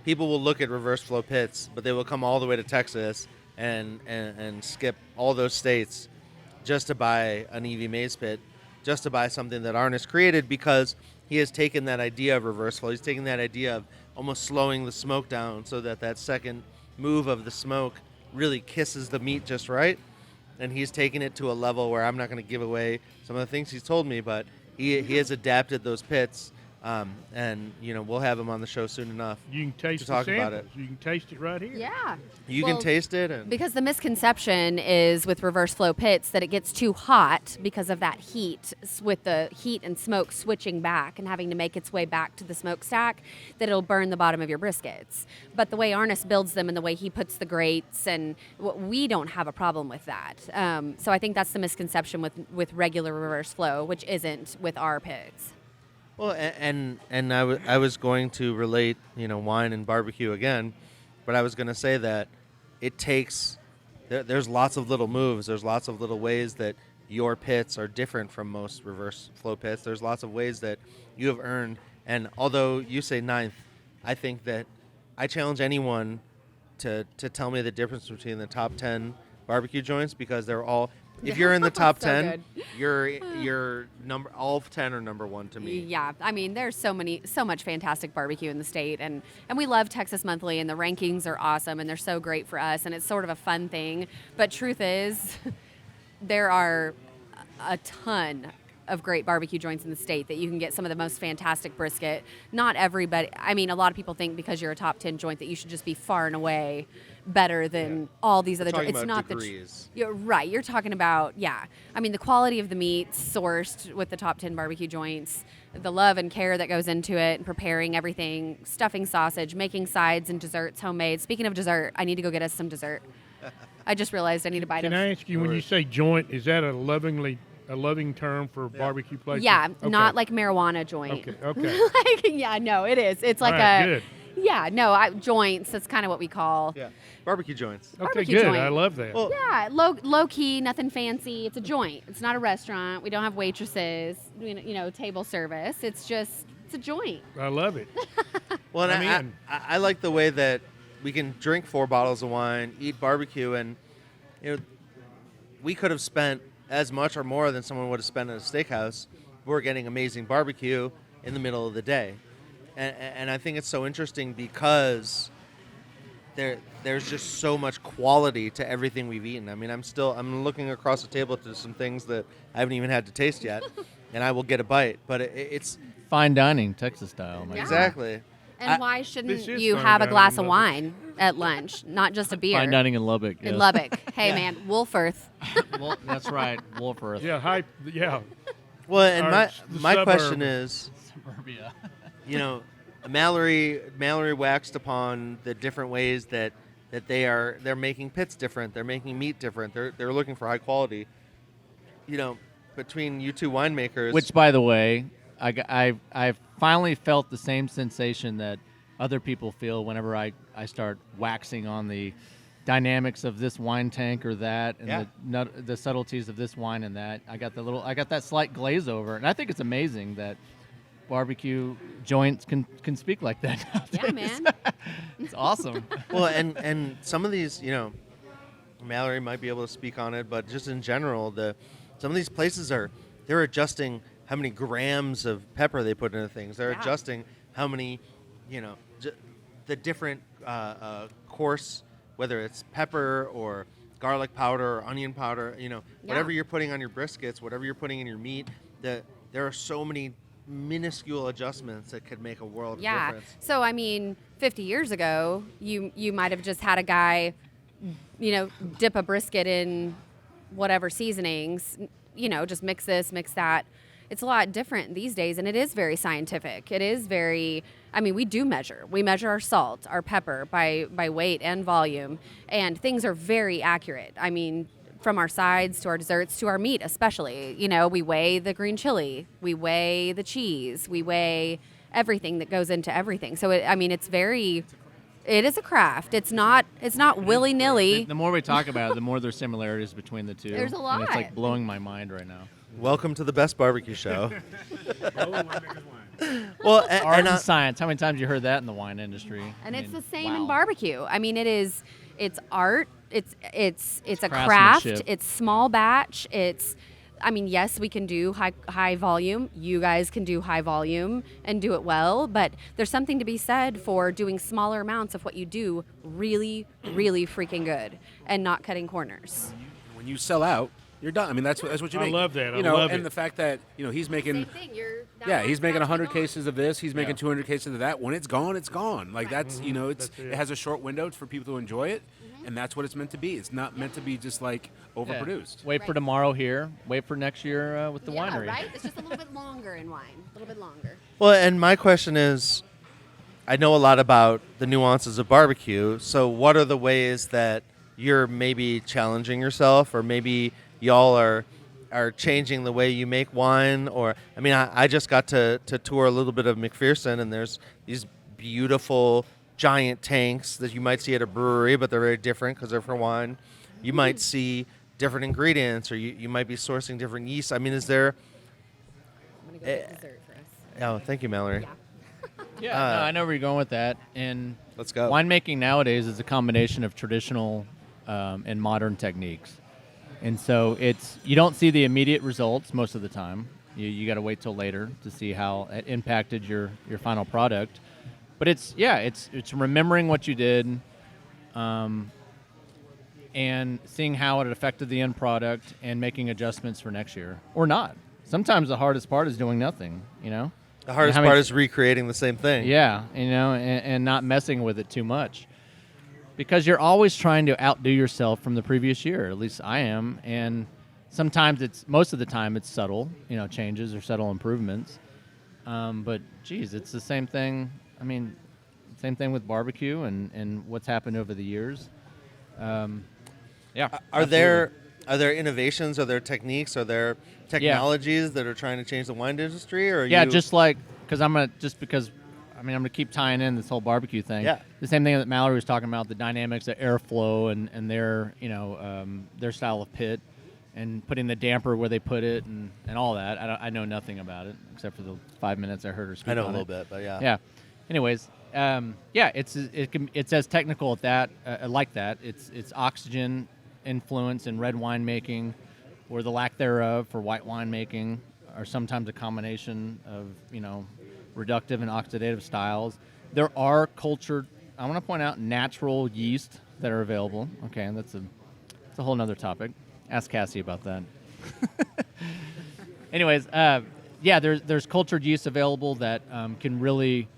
B: people will look at reverse flow pits, but they will come all the way to Texas and skip all those states just to buy an Evie Mays pit, just to buy something that Arnis created, because he has taken that idea of reverse flow. He's taken that idea of almost slowing the smoke down so that second move of the smoke really kisses the meat just right. And he's taken it to a level where I'm not going to give away some of the things he's told me, but he has adapted those pits. And we'll have him on the show soon enough.
A: You can taste
B: to talk
A: the
B: about it.
A: You can taste it right here.
E: Yeah.
B: You can taste it.
E: Because the misconception is with reverse flow pits that it gets too hot because of that heat, with the heat and smoke switching back and having to make its way back to the smokestack, that it'll burn the bottom of your briskets. But the way Arnis builds them and the way he puts the grates, and we don't have a problem with that. So I think that's the misconception with regular reverse flow, which isn't with our pits.
B: Well, and I was going to relate, wine and barbecue again, but I was going to say that it takes, there's lots of little moves. There's lots of little ways that your pits are different from most reverse flow pits. There's lots of ways that you have earned. And although you say 9th, I think that I challenge anyone to tell me the difference between the top 10 barbecue joints, because they're all... If you're in the top 10, you're all 10 are number one to me.
E: Yeah, I mean, there's so much fantastic barbecue in the state, and we love Texas Monthly, and the rankings are awesome, and they're so great for us, and it's sort of a fun thing. But truth is, there are a ton of great barbecue joints in the state that you can get some of the most fantastic brisket. Not everybody, I mean, a lot of people think because you're a top 10 joint that you should just be far and away better than all these other joints.
B: It's not degrees.
E: You're right. You're talking about, I mean, the quality of the meat sourced with the top 10 barbecue joints, the love and care that goes into it, and preparing everything, stuffing sausage, making sides and desserts homemade. Speaking of dessert, I need to go get us some dessert. I just realized I need to buy it.
A: Can I ask you, when you say joint, is that a loving term for barbecue places?
E: Yeah,
A: okay.
E: Not like marijuana joint.
A: Okay.
E: No, it is. It's like
A: good.
E: Yeah, no, joints. That's kind of what we call.
B: Yeah, barbecue joints.
A: Okay,
E: Barbecue
A: good.
E: joint.
A: I love that.
B: Well,
E: Yeah, low key, nothing fancy. It's a joint. It's not a restaurant. We don't have waitresses, table service. It's a joint.
A: I love it.
B: Well, and I like the way that we can drink 4 bottles of wine, eat barbecue, and we could have spent as much or more than someone would have spent at a steakhouse. We're getting amazing barbecue in the middle of the day. And I think it's so interesting because there's just so much quality to everything we've eaten. I mean, I'm looking across the table to some things that I haven't even had to taste yet, and I will get a bite. But it's
D: fine dining, Texas style. Man.
B: exactly.
E: And why shouldn't
A: This is
E: you
A: fine
E: have a
A: dining
E: glass
A: in
E: of wine at lunch, not just a beer?
D: Fine dining in Lubbock.
E: In
D: yes.
E: Lubbock. Hey, man, Wolfirth.
D: Well, that's right, Wolfirth.
A: Yeah,
B: Well, and
A: Or
B: my
A: the
B: question
A: suburb.
B: is,
D: Suburbia.
B: Mallory waxed upon the different ways that they're making pits different, they're making meat different, they're looking for high quality. Between you two winemakers,
D: Which, by the way, I finally felt the same sensation that other people feel whenever I start waxing on the dynamics of this wine tank or that, and the subtleties of this wine and that. I got that slight glaze over, and I think it's amazing that barbecue joints can speak like that nowadays.
E: Yeah, man.
D: It's awesome.
B: well, and some of these, Mallory might be able to speak on it, but just in general, some of these places they're adjusting how many grams of pepper they put into things. They're adjusting how many, the different coarse, whether it's pepper or garlic powder or onion powder, whatever you're putting on your briskets, whatever you're putting in your meat, there are so many minuscule adjustments that could make a world of difference.
E: So 50 years ago, you might have just had a guy, dip a brisket in whatever seasonings, just mix this, mix that. It's a lot different these days, and it is very scientific. It is very, we do measure. We measure our salt, our pepper by weight and volume, and things are very accurate. From our sides to our desserts to our meat especially. We weigh the green chili, we weigh the cheese, we weigh everything that goes into everything. So it is a craft. It's not willy-nilly.
D: The more we talk about it, the more there's similarities between the two.
E: There's a lot.
D: And it's like blowing my mind right now.
B: Welcome to the best barbecue show.
D: Art and science. How many times you heard that in the wine industry?
E: And it's the same
D: wow.
E: in barbecue. It's art. It's a craft.
D: Craftsmanship.
E: It's small batch. Yes, we can do high volume. You guys can do high volume and do it well, but there's something to be said for doing smaller amounts of what you do really, really freaking good and not cutting corners.
G: When you sell out, you're done. That's what you
A: I
G: make.
A: love that. I love
G: and
A: it.
G: the fact that he's making.
E: Same thing.
G: He's making 100 cases of this. He's making 200 cases of that. When it's gone, it's gone. Like that's
A: That's it.
G: it has a short window for people to enjoy it, and that's what it's meant to be. It's not meant to be just like overproduced.
D: Wait for tomorrow here. Wait for next year with the winery.
E: Right? It's just a little bit longer in wine. A little bit longer.
B: Well, and my question is, I know a lot about the nuances of barbecue. So what are the ways that you're maybe challenging yourself, or maybe y'all are changing the way you make wine? Or I just got to tour a little bit of Mcpherson, and there's these beautiful giant tanks that you might see at a brewery, but they're very different because they're for wine. You might see different ingredients, or you might be sourcing different yeast. Is there...
E: I'm going to go get dessert for us.
B: Oh, thank you, Mallory.
D: Yeah, no, I know where you're going with that. And
B: Let's go.
D: winemaking nowadays is a combination of traditional and modern techniques. And so you don't see the immediate results most of the time. You got to wait till later to see how it impacted your final product. But it's remembering what you did, and seeing how it affected the end product and making adjustments for next year or not. Sometimes the hardest part is doing nothing. The
B: hardest part is recreating the same thing.
D: Yeah, and not messing with it too much. Because you're always trying to outdo yourself from the previous year. At least I am. And most of the time it's subtle, changes or subtle improvements. But geez, it's the same thing. Same thing with barbecue and what's happened over the years.
B: Are there innovations? Are there techniques? Are there technologies that are trying to change the wine industry? Or
D: just like because I'm gonna keep tying in this whole barbecue thing.
B: Yeah.
D: The same thing that Mallory was talking about, the dynamics of airflow and their their style of pit, and putting the damper where they put it and all that. I know nothing about it except for the 5 minutes I heard her speak.
B: I know
D: on
B: a little
D: it.
B: bit, but yeah.
D: Yeah. Anyways, it's as technical at that like that. It's oxygen influence in red wine making, or the lack thereof for white wine making, or sometimes a combination of reductive and oxidative styles. There are cultured, I want to point out, natural yeast that are available. Okay, and that's a whole nother topic. Ask Cassie about that. Anyways, there's cultured yeast available that can really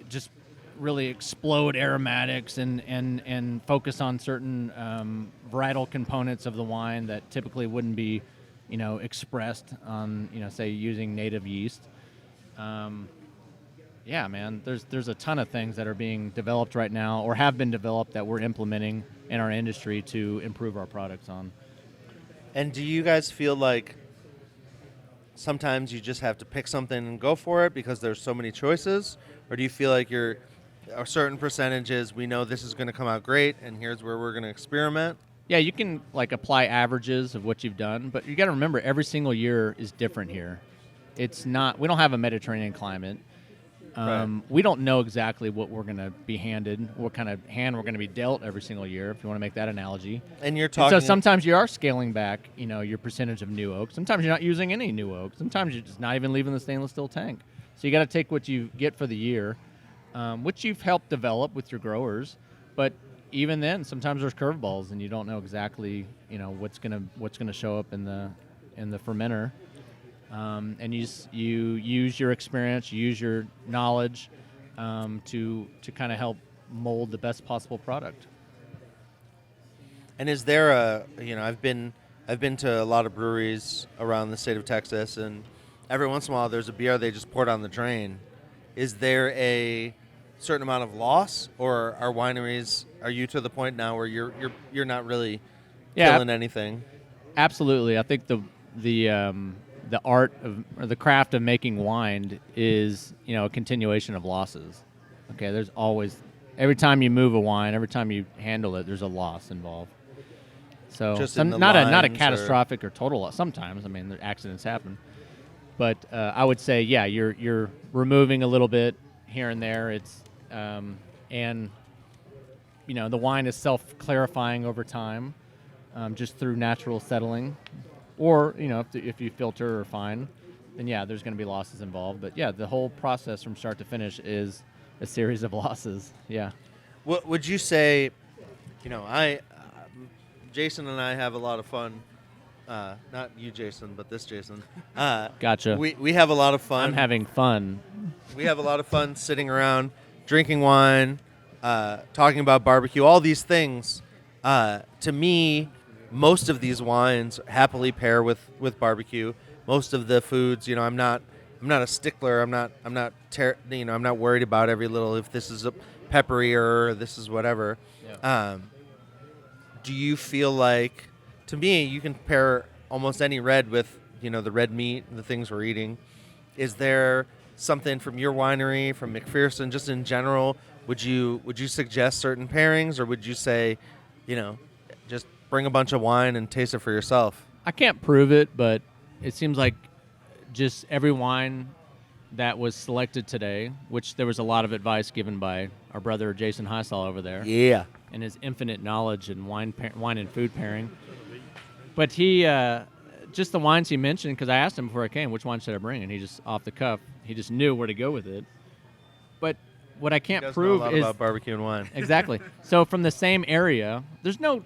D: just really explode aromatics and focus on certain varietal components of the wine that typically wouldn't be expressed on, say using native yeast. Yeah, man, there's a ton of things that are being developed right now or have been developed that we're implementing in our industry to improve our products on.
B: And do you guys feel like sometimes you just have to pick something and go for it because there's so many choices? Or do you feel like you're a certain percentages, we know this is going to come out great, and here's where we're going to experiment?
D: Yeah, you can apply averages of what you've done, but you got to remember every single year is different here. We don't have a Mediterranean climate.
B: Right.
D: We don't know exactly what we're going to be handed, what kind of hand we're going to be dealt every single year, if you want to make that analogy.
B: And you're
D: And
B: talking.
D: so sometimes you are scaling back, your percentage of new oak. Sometimes you're not using any new oak. Sometimes you're just not even leaving the stainless steel tank. So you got to take what you get for the year, which you've helped develop with your growers. But even then, sometimes there's curveballs, and you don't know exactly, what's gonna show up in the fermenter. And you use your experience, you use your knowledge to kind of help mold the best possible product.
B: And is there I've been to a lot of breweries around the state of Texas, and every once in a while there's a beer they just pour down the drain. Is there a certain amount of loss, or are you to the point now where you're not really killing anything?
D: Absolutely. I think the art of, or the craft of making wine is, a continuation of losses. Okay, there's always, every time you move a wine, every time you handle it, there's a loss involved. So
B: Just in the
D: not a
B: lines
D: catastrophic or total loss. Sometimes, accidents happen, but I would say, yeah, you're removing a little bit here and there. It's and the wine is self-clarifying over time, just through natural settling. Or, if you filter or refine, then yeah, there's going to be losses involved. But yeah, the whole process from start to finish is a series of losses. Yeah.
B: What would you say? Jason and I have a lot of fun. Not you, Jason, but this Jason.
D: Gotcha.
B: We have a lot of fun.
D: I'm having fun.
B: We have a lot of fun sitting around, drinking wine, talking about barbecue, all these things. To me, most of these wines happily pair with barbecue. Most of the foods, I'm not a stickler. I'm not worried about every little, if this is a peppery or this is whatever.
D: Yeah.
B: Do you feel like, to me, you can pair almost any red with, the red meat, the things we're eating. Is there something from your winery, from Mcpherson, just in general? Would you suggest certain pairings, or would you say, just bring a bunch of wine and taste it for yourself?
D: I can't prove it, but it seems like just every wine that was selected today, which there was a lot of advice given by our brother Jason Hisaw over there.
B: Yeah.
D: And his infinite knowledge in wine and food pairing. But he, just the wines he mentioned, because I asked him before I came, which wine should I bring? And he just, off the cuff, he just knew where to go with it. But what I can't prove
B: know a lot
D: is
B: about barbecue and wine.
D: Exactly. So from the same area, there's no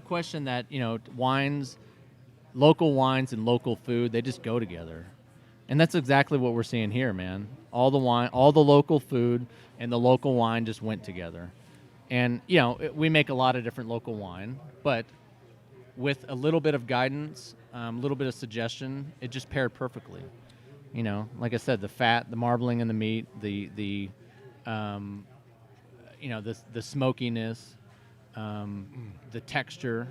D: question that, wines, local wines and local food, they just go together. And that's exactly what we're seeing here, man. All the wine, all the local food and the local wine just went together. And, we make a lot of different local wine, but with a little bit of guidance, a little bit of suggestion, it just paired perfectly. Like I said, the fat, the marbling in the meat, the smokiness, the texture,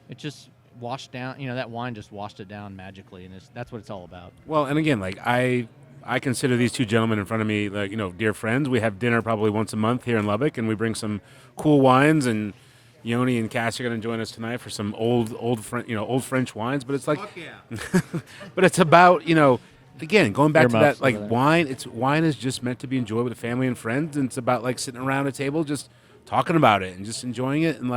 D: it just washed down. That wine just washed it down magically, and that's what it's all about.
G: Well, and again, I consider these two gentlemen in front of me dear friends. We have dinner probably once a month here in Lubbock, and we bring some cool wines. And Yoni and Cassie are going to join us tonight for some old French wines. But it's like,
B: Fuck yeah.
G: but it's about again, going back to
D: Earmuffs
G: that,
D: over there.
G: wine is just meant to be enjoyed with family and friends, and it's about sitting around a table just talking about it and just enjoying it. And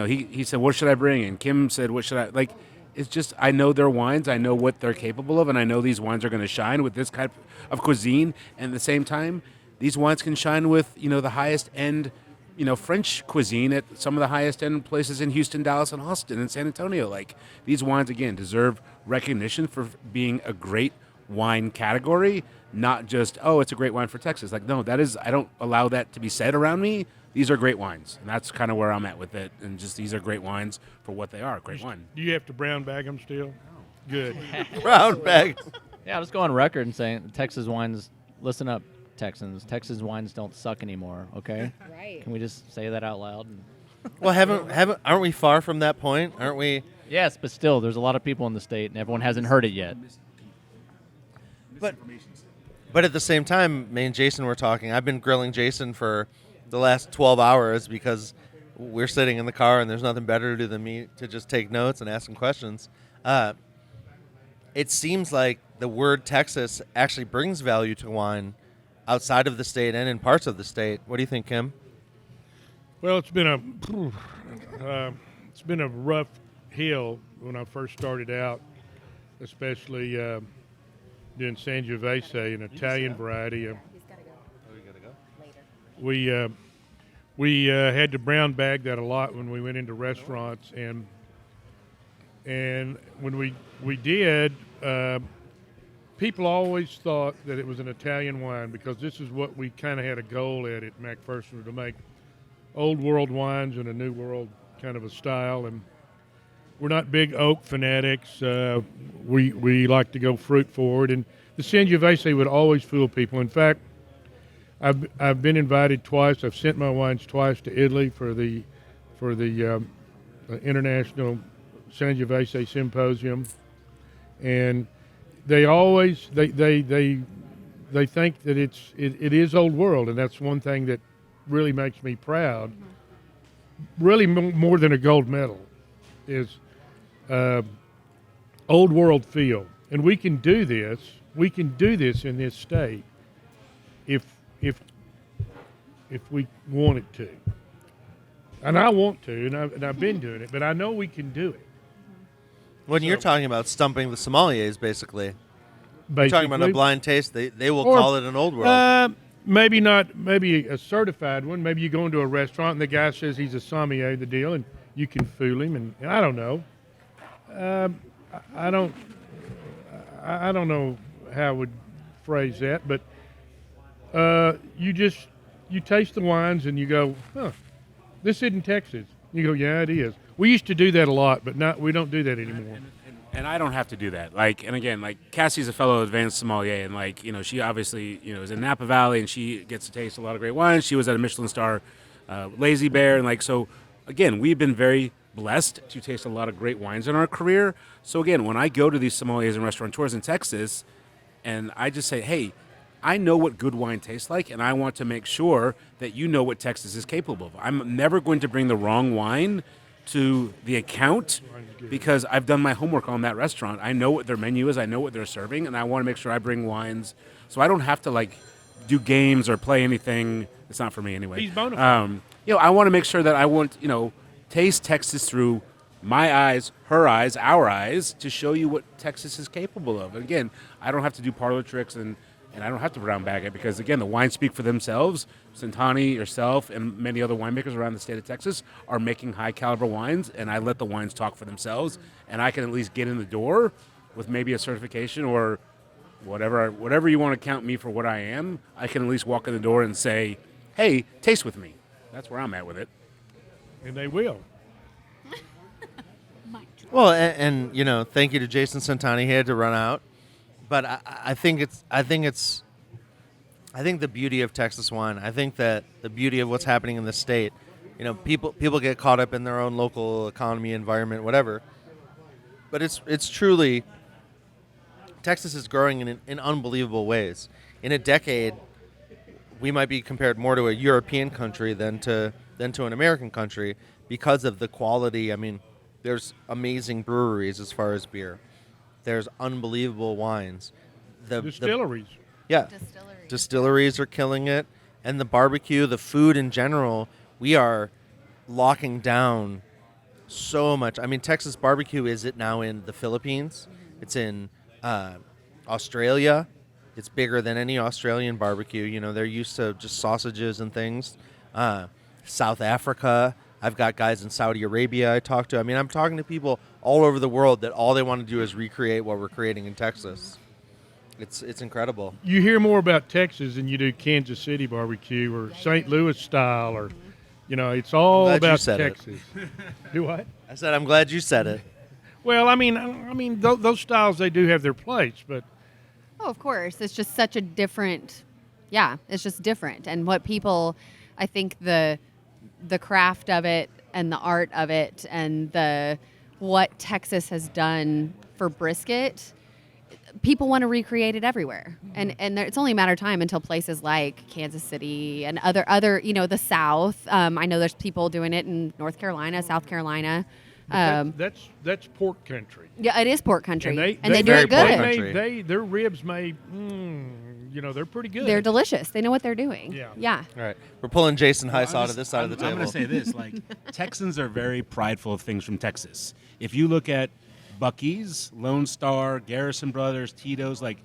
G: he said, what should I bring? And Kim said, what should I it's just, I know their wines, I know what they're capable of, and I know these wines are going to shine with this type of cuisine. And at the same time, these wines can shine with the highest end French cuisine at some of the highest end places in Houston, Dallas, and Austin, and San Antonio. These wines, again, deserve recognition for being a great wine category, not just, oh, it's a great wine for Texas. Like, no, I don't allow that to be said around me. These are great wines, and that's kind of where I'm at with it. And just these are great wines for what they are, great wine.
A: Do you have to brown bag them still? Good.
B: Brown bag.
D: Yeah, I'll just go on record and saying Texas wines, listen up, Texans. Texas wines don't suck anymore, okay?
E: Right.
D: Can we just say that out loud?
B: Well, aren't we far from that point? Aren't we?
D: Yes, but still, there's a lot of people in the state, and everyone hasn't heard it yet.
B: But at the same time, me and Jason were talking. I've been grilling Jason for the last 12 hours because we're sitting in the car and there's nothing better to do than me to just take notes and ask him questions. It seems like the word Texas actually brings value to wine outside of the state and in parts of the state. What do you think, Kim?
A: Well, it's been a rough hill when I first started out, especially doing Sangiovese, an Italian variety. We had to brown bag that a lot when we went into restaurants, and when we did, people always thought that it was an Italian wine because this is what we kind of had a goal at Mcpherson, to make old world wines in a new world kind of a style. And we're not big oak fanatics. We like to go fruit forward, and the Sangiovese would always fool people. In fact, I've been invited twice. I've sent my wines twice to Italy for the International Sangiovese Symposium, and they always they think that it is old world, and that's one thing that really makes me proud. Really, more than a gold medal, is old world feel, and we can do this. We can do this in this state if we wanted to, and I want to, and I've been doing it, but I know we can do it.
B: When you're talking about stumping the sommeliers, basically, you're talking about a blind taste, they will call it an old world.
A: Maybe not, maybe a certified one. Maybe you go into a restaurant and the guy says he's a sommelier, the deal, and you can fool him. And I don't know. I don't know how I would phrase that, but you taste the wines and you go, huh, this isn't Texas. You go, yeah, it is. We used to do that a lot, but we don't do that anymore.
G: And I don't have to do that. And again, Cassie's a fellow advanced sommelier, and she obviously, is in Napa Valley, and she gets to taste a lot of great wines. She was at a Michelin star, Lazy Bear, and so again, we've been very blessed to taste a lot of great wines in our career. So again, when I go to these sommeliers and restaurateurs in Texas, and I just say, hey, I know what good wine tastes like, and I want to make sure that you know what Texas is capable of. I'm never going to bring the wrong wine to the account because I've done my homework on that restaurant. I know what their menu is, I know what they're serving, and I want to make sure I bring wines so I don't have to do games or play anything. It's not for me anyway.
A: He's bona fide.
G: I want to make sure that I want, taste Texas through my eyes, her eyes, our eyes, to show you what Texas is capable of. And again, I don't have to do parlor tricks and I don't have to brown bag it because, again, the wines speak for themselves. Centanni, yourself, and many other winemakers around the state of Texas are making high-caliber wines, and I let the wines talk for themselves, and I can at least get in the door with maybe a certification or whatever you want to count me for what I am. I can at least walk in the door and say, hey, taste with me. That's where I'm at with it.
A: And they will.
B: Well, and thank you to Jason Centanni. He had to run out. But I think the beauty of Texas wine. I think that the beauty of what's happening in the state. People get caught up in their own local economy, environment, whatever. But it's truly, Texas is growing in unbelievable ways. In a decade, we might be compared more to a European country than to an American country because of the quality. I mean, there's amazing breweries as far as beer. There's unbelievable wines.
A: Distilleries.
B: Distilleries are killing it. And the barbecue, the food in general, we are locking down so much. I mean, Texas barbecue is it now in the Philippines. It's in Australia. It's bigger than any Australian barbecue. They're used to just sausages and things. South Africa. I've got guys in Saudi Arabia I talk to. I mean, I'm talking to people all over the world that all they want to do is recreate what we're creating in Texas. It's incredible.
A: You hear more about Texas than you do Kansas City barbecue or St. Louis style, or it's all
B: glad you
A: about
B: said it.
A: Texas. Do what?
B: I said I'm glad you said it.
A: Well, I mean, those styles, they do have their place, but
E: Oh, of course. It's just such a different, it's just different. And what people, I think the craft of it and the art of it and what Texas has done for brisket, people want to recreate it everywhere. And it's only a matter of time until places like Kansas City and other the South. I know there's people doing it in North Carolina, South Carolina.
A: that's pork country.
E: Yeah, it is pork country,
A: And
E: they do
B: very
E: it
B: pork
E: good.
B: country.
A: Their ribs may, they're pretty good.
E: They're delicious. They know what they're doing.
A: Yeah.
B: All right, we're pulling Jason Hisaw to this side of the table.
G: I'm going to say this: like Texans are very prideful of things from Texas. If you look at Buc-ee's, Lone Star, Garrison Brothers, Tito's, like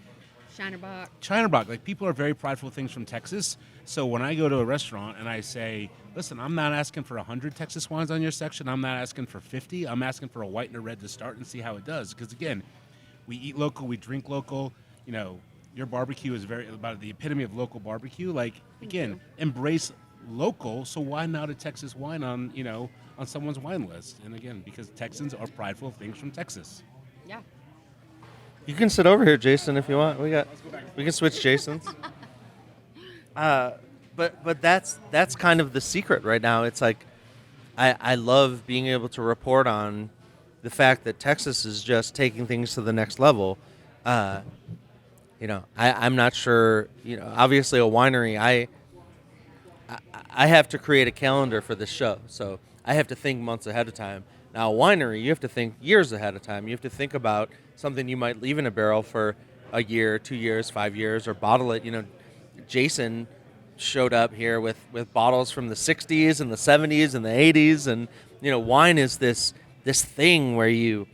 G: Shinerbach, like people are very prideful of things from Texas. So when I go to a restaurant and I say, listen, I'm not asking for 100 Texas wines on your section. I'm not asking for 50. I'm asking for a white and a red to start and see how it does. Because again, we eat local, we drink local. Your barbecue is very about the epitome of local barbecue. Like again, embrace local. So why not a Texas wine on someone's wine list? And again, because Texans are prideful of things from Texas.
E: Yeah.
B: You can sit over here, Jason, if you want. We can switch Jasons. But that's kind of the secret right now. It's like I love being able to report on the fact that Texas is just taking things to the next level. I'm not sure. Obviously a winery. I have to create a calendar for the show, so I have to think months ahead of time. Now, a winery, you have to think years ahead of time. You have to think about something you might leave in a barrel for a year, 2 years, 5 years, or bottle it. Jason showed up here with bottles from the 60s and the 70s and the 80s. And, wine is this thing where you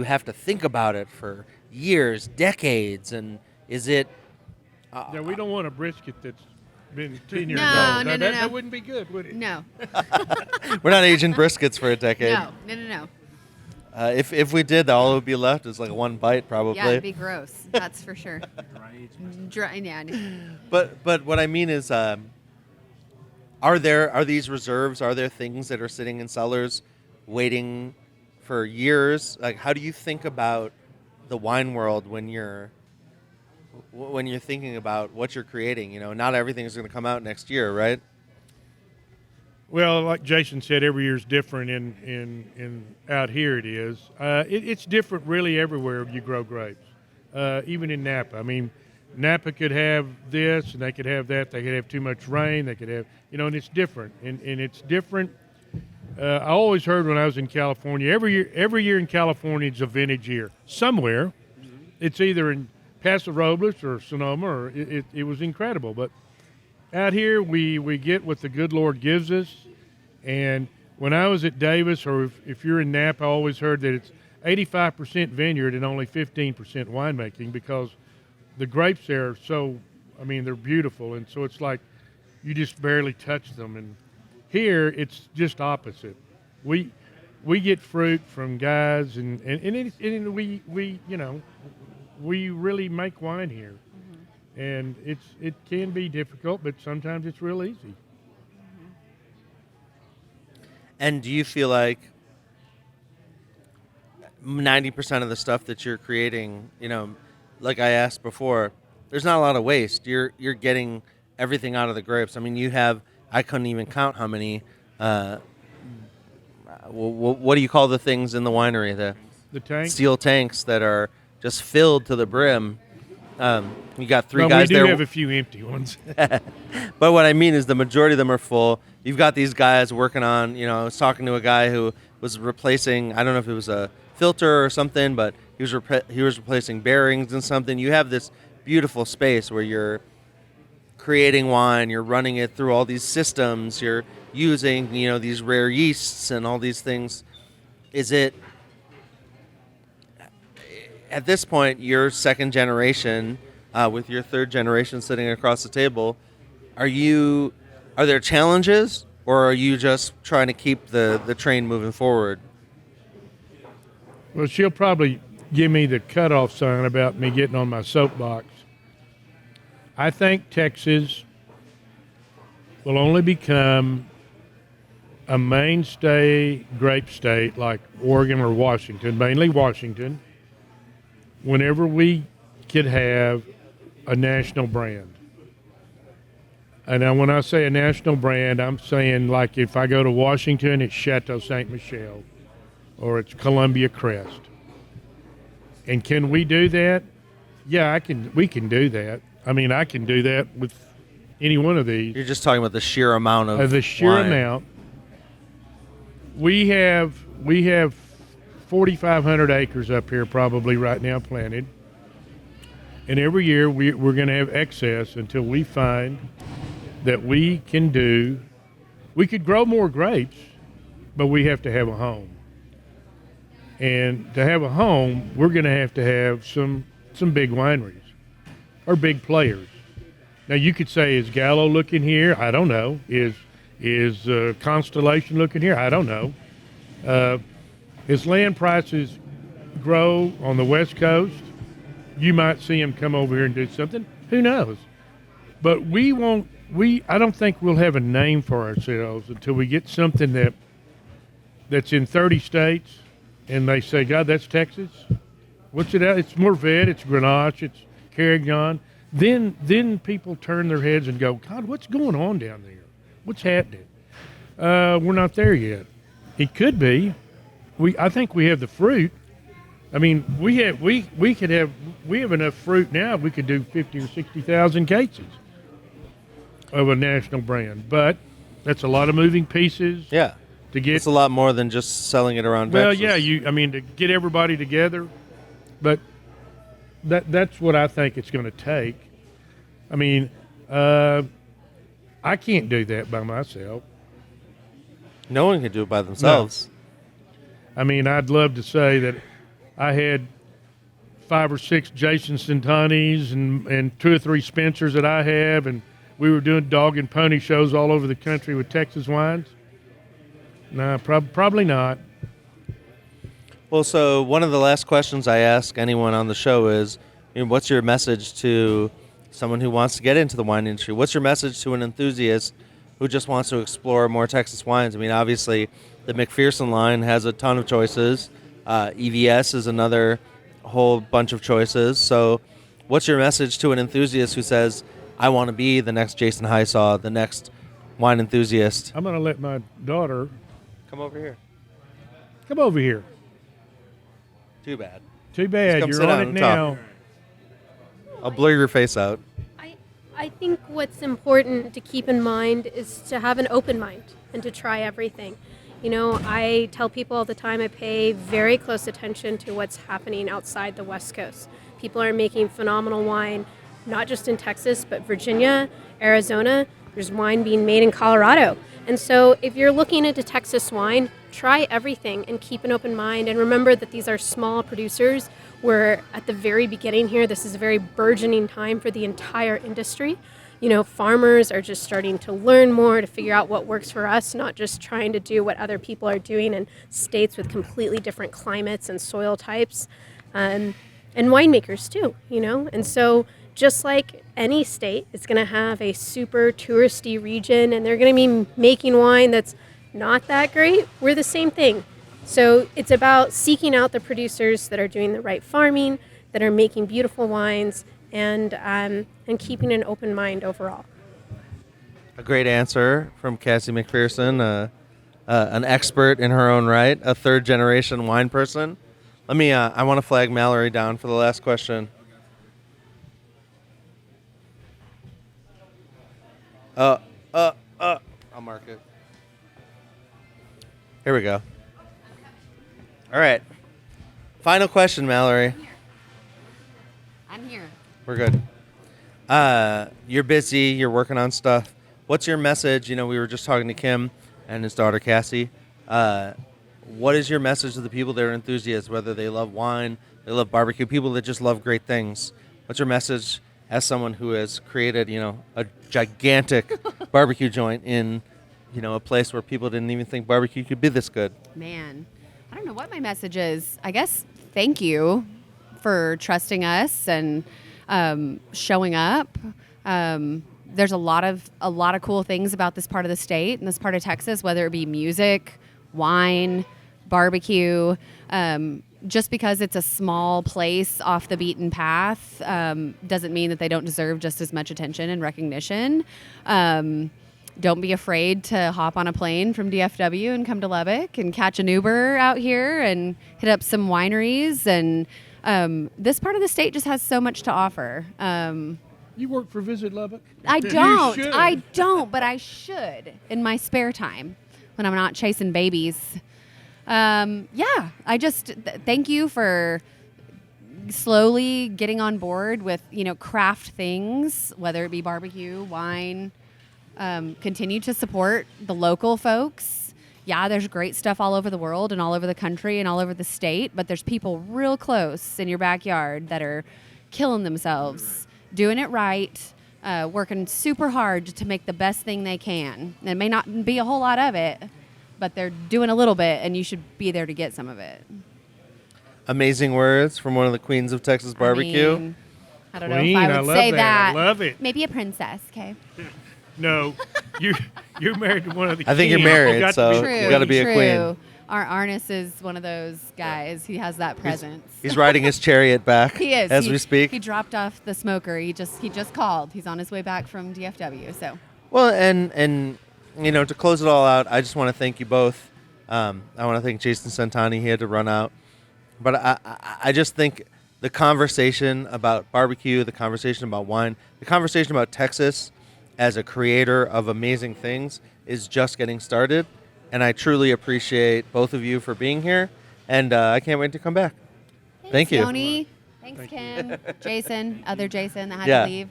B: have to think about it for years, decades. And is it...
A: we don't want a brisket that's been 10 years
E: No,
A: old.
E: no, no.
A: That wouldn't be good, would it?
E: No.
B: We're not aging briskets for a decade.
E: No.
B: If we did, all that would be left is like one bite, probably.
E: Yeah, it'd be gross. That's for sure. Dry, yeah.
B: But what I mean is, are these reserves? Are there things that are sitting in cellars, waiting for years? Like, how do you think about the wine world when you're thinking about what you're creating? Not everything is going to come out next year, right?
A: Well, like Jason said, every year is different. In out here it is. It's different really everywhere you grow grapes. Even in Napa. I mean, Napa could have this and they could have that. They could have too much rain. They could have, and it's different. And it's different. I always heard when I was in California, every year in California is a vintage year. Somewhere, it's either in Paso Robles or Sonoma, or it was incredible. But out here, we get what the good Lord gives us. And when I was at Davis, or if you're in Napa, I always heard that it's 85% vineyard and only 15% winemaking, because the grapes there are they're beautiful. And so it's like you just barely touch them. And here, it's just opposite. We get fruit from guys, and we really make wine here. And it can be difficult, but sometimes it's real easy.
B: And do you feel like 90% of the stuff that you're creating, like I asked before, there's not a lot of waste. You're getting everything out of the grapes. I mean, I couldn't even count how many. What do you call the things in the winery?
A: The tanks?
B: Steel tanks that are just filled to the brim. You got three
A: Well,
B: guys
A: we do
B: there.
A: have a few empty ones.
B: But what I mean is the majority of them are full. You've got these guys working on, I was talking to a guy who was replacing, I don't know if it was a filter or something, but he was replacing bearings and something. You have this beautiful space where you're creating wine, you're running it through all these systems, you're using, these rare yeasts and all these things. Is it, at this point, you're second generation, with your third generation sitting across the table, are there challenges, or are you just trying to keep the train moving forward?
A: Well, she'll probably give me the cutoff sign about me getting on my soapbox. I think Texas will only become a mainstay grape state like Oregon or Washington, mainly Washington, whenever we could have a national brand. And now when I say a national brand, I'm saying like if I go to Washington, it's Chateau Ste. Michelle or it's Columbia Crest. And can we do that? Yeah, we can do that. I mean, I can do that with any one of these.
B: You're just talking about the sheer amount of
A: the sheer
B: wine.
A: amount. We have 4,500 acres up here probably right now planted. And every year we're going to have excess until we find that we could grow more grapes, but we have to have a home. And to have a home, we're going to have some big wineries or big players. Now you could say, is Gallo looking here? I don't know. Is Constellation looking here? I don't know. As land prices grow on the West Coast, you might see them come over here and do something. Who knows? But I don't think we'll have a name for ourselves until we get something that's in 30 states and they say, God, that's Texas. What's it? It's Mourvèdre, it's Grenache, it's Carignan. Then people turn their heads and go, God, what's going on down there? What's happening? We're not there yet. It could be. I think we have the fruit. I mean, we have enough fruit now. We could do 50 or 60,000 cases of a national brand, but that's a lot of moving pieces.
B: Yeah,
A: to get
B: it's a lot more than just selling it around.
A: Well,
B: Texas.
A: yeah, to get everybody together, but that's what I think it's going to take. I mean, I can't do that by myself.
B: No one can do it by themselves.
A: No. I mean, I'd love to say that I had 5 or 6 Jason Centannis and 2 or 3 Spencers that I have, and we were doing dog and pony shows all over the country with Texas wines. No, probably not.
B: Well, so one of the last questions I ask anyone on the show is, what's your message to someone who wants to get into the wine industry? What's your message to an enthusiast who just wants to explore more Texas wines? I mean, obviously, the Mcpherson line has a ton of choices. EVS is another whole bunch of choices. So what's your message to an enthusiast who says, I want to be the next Jason Hisaw, the next wine enthusiast?
A: I'm going to let my daughter...
B: Come over here.
A: Come over here.
B: Too bad.
A: Too bad.
B: Come
A: You're
B: sit
A: on
B: down
A: it
B: and
A: now.
B: talk. I'll blur your face out.
F: I think what's important to keep in mind is to have an open mind and to try everything. I tell people all the time I pay very close attention to what's happening outside the West Coast. People are making phenomenal wine, not just in Texas, but Virginia, Arizona. There's wine being made in Colorado. And so if you're looking into Texas wine, try everything and keep an open mind. And remember that these are small producers. We're at the very beginning here. This is a very burgeoning time for the entire industry. Farmers are just starting to learn more, to figure out what works for us, not just trying to do what other people are doing in states with completely different climates and soil types, and winemakers too, And so just like any state, it's going to have a super touristy region, and they're going to be making wine that's not that great. We're the same thing. So it's about seeking out the producers that are doing the right farming, that are making beautiful wines, and keeping an open mind overall.
B: A great answer from Cassie Mcpherson, an expert in her own right, a third-generation wine person. I want to flag Mallory down for the last question. I'll mark it. Here we go. All right. Final question, Mallory.
E: I'm here.
B: We're good. You're busy. You're working on stuff. What's your message? We were just talking to Kim and his daughter, Cassie. What is your message to the people that are enthusiasts, whether they love wine, they love barbecue, people that just love great things? What's your message as someone who has created, a gigantic barbecue joint in, a place where people didn't even think barbecue could be this good?
E: Man, I don't know what my message is. I guess thank you for trusting us and showing up. There's a lot of cool things about this part of the state and this part of Texas, whether it be music, wine, barbecue. Just because it's a small place off the beaten path doesn't mean that they don't deserve just as much attention and recognition. Don't be afraid to hop on a plane from DFW and come to Lubbock and catch an Uber out here and hit up some wineries. And this part of the state just has so much to offer.
A: You work for Visit Lubbock?
E: I don't.
A: You should.
E: I don't, but I should in my spare time when I'm not chasing babies. I just thank you for slowly getting on board with, craft things, whether it be barbecue, wine. Continue to support the local folks. Yeah, there's great stuff all over the world and all over the country and all over the state, but there's people real close in your backyard that are killing themselves, doing it right, working super hard to make the best thing they can. And it may not be a whole lot of it, but they're doing a little bit, and you should be there to get some of it.
B: Amazing words from one of the queens of Texas barbecue.
E: I don't know
A: Queen,
E: if I would
A: love
E: say
A: that.
E: that.
A: I love it.
E: Maybe a princess, okay?
A: No, you're married to one of the
B: I think you're
A: kings.
B: married,
A: You got to
B: so
A: be a
E: True,
B: you gotta be a
E: true.
B: queen.
E: Our Arnis is one of those guys. He has that presence.
B: He's riding his chariot back
E: He is.
B: as we speak.
E: He dropped off the smoker. He just called. He's on his way back from DFW. So
B: Well, and to close it all out, I just want to thank you both. I want to thank Jason Centanni. He had to run out. But I just think the conversation about barbecue, the conversation about wine, the conversation about Texas as a creator of amazing things is just getting started. And I truly appreciate both of you for being here. And I can't wait to come back. Thank you.
E: Tony. Thanks, Kim. Jason, other Jason that had
B: Yeah.
E: to leave.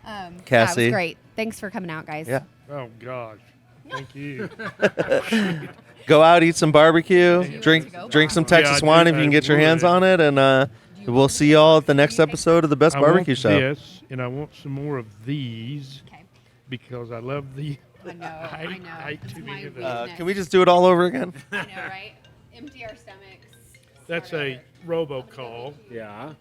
E: Yeah, it
B: Cassie.
E: was great. Thanks for coming out, guys.
B: Yeah.
A: Oh, gosh. Thank you.
B: Go out, eat some barbecue, drink some
A: Yeah,
B: Texas
A: I
B: wine
A: do-
B: if you can
A: I
B: get your hands
A: would.
B: on it. And we'll see y'all at the next episode of the Best
A: I
B: Barbecue
A: want
B: Show.
A: this, and I want some more of these
E: Okay.
A: because I love the.
E: I know.
A: I
E: I know.
A: ate
E: That's
A: too
E: my
A: many of those.
E: weakness.
B: Can we just do it all over again?
E: I know, right? Empty our stomachs.
A: That's
E: start
A: a
E: over.
A: robocall.
G: Yeah.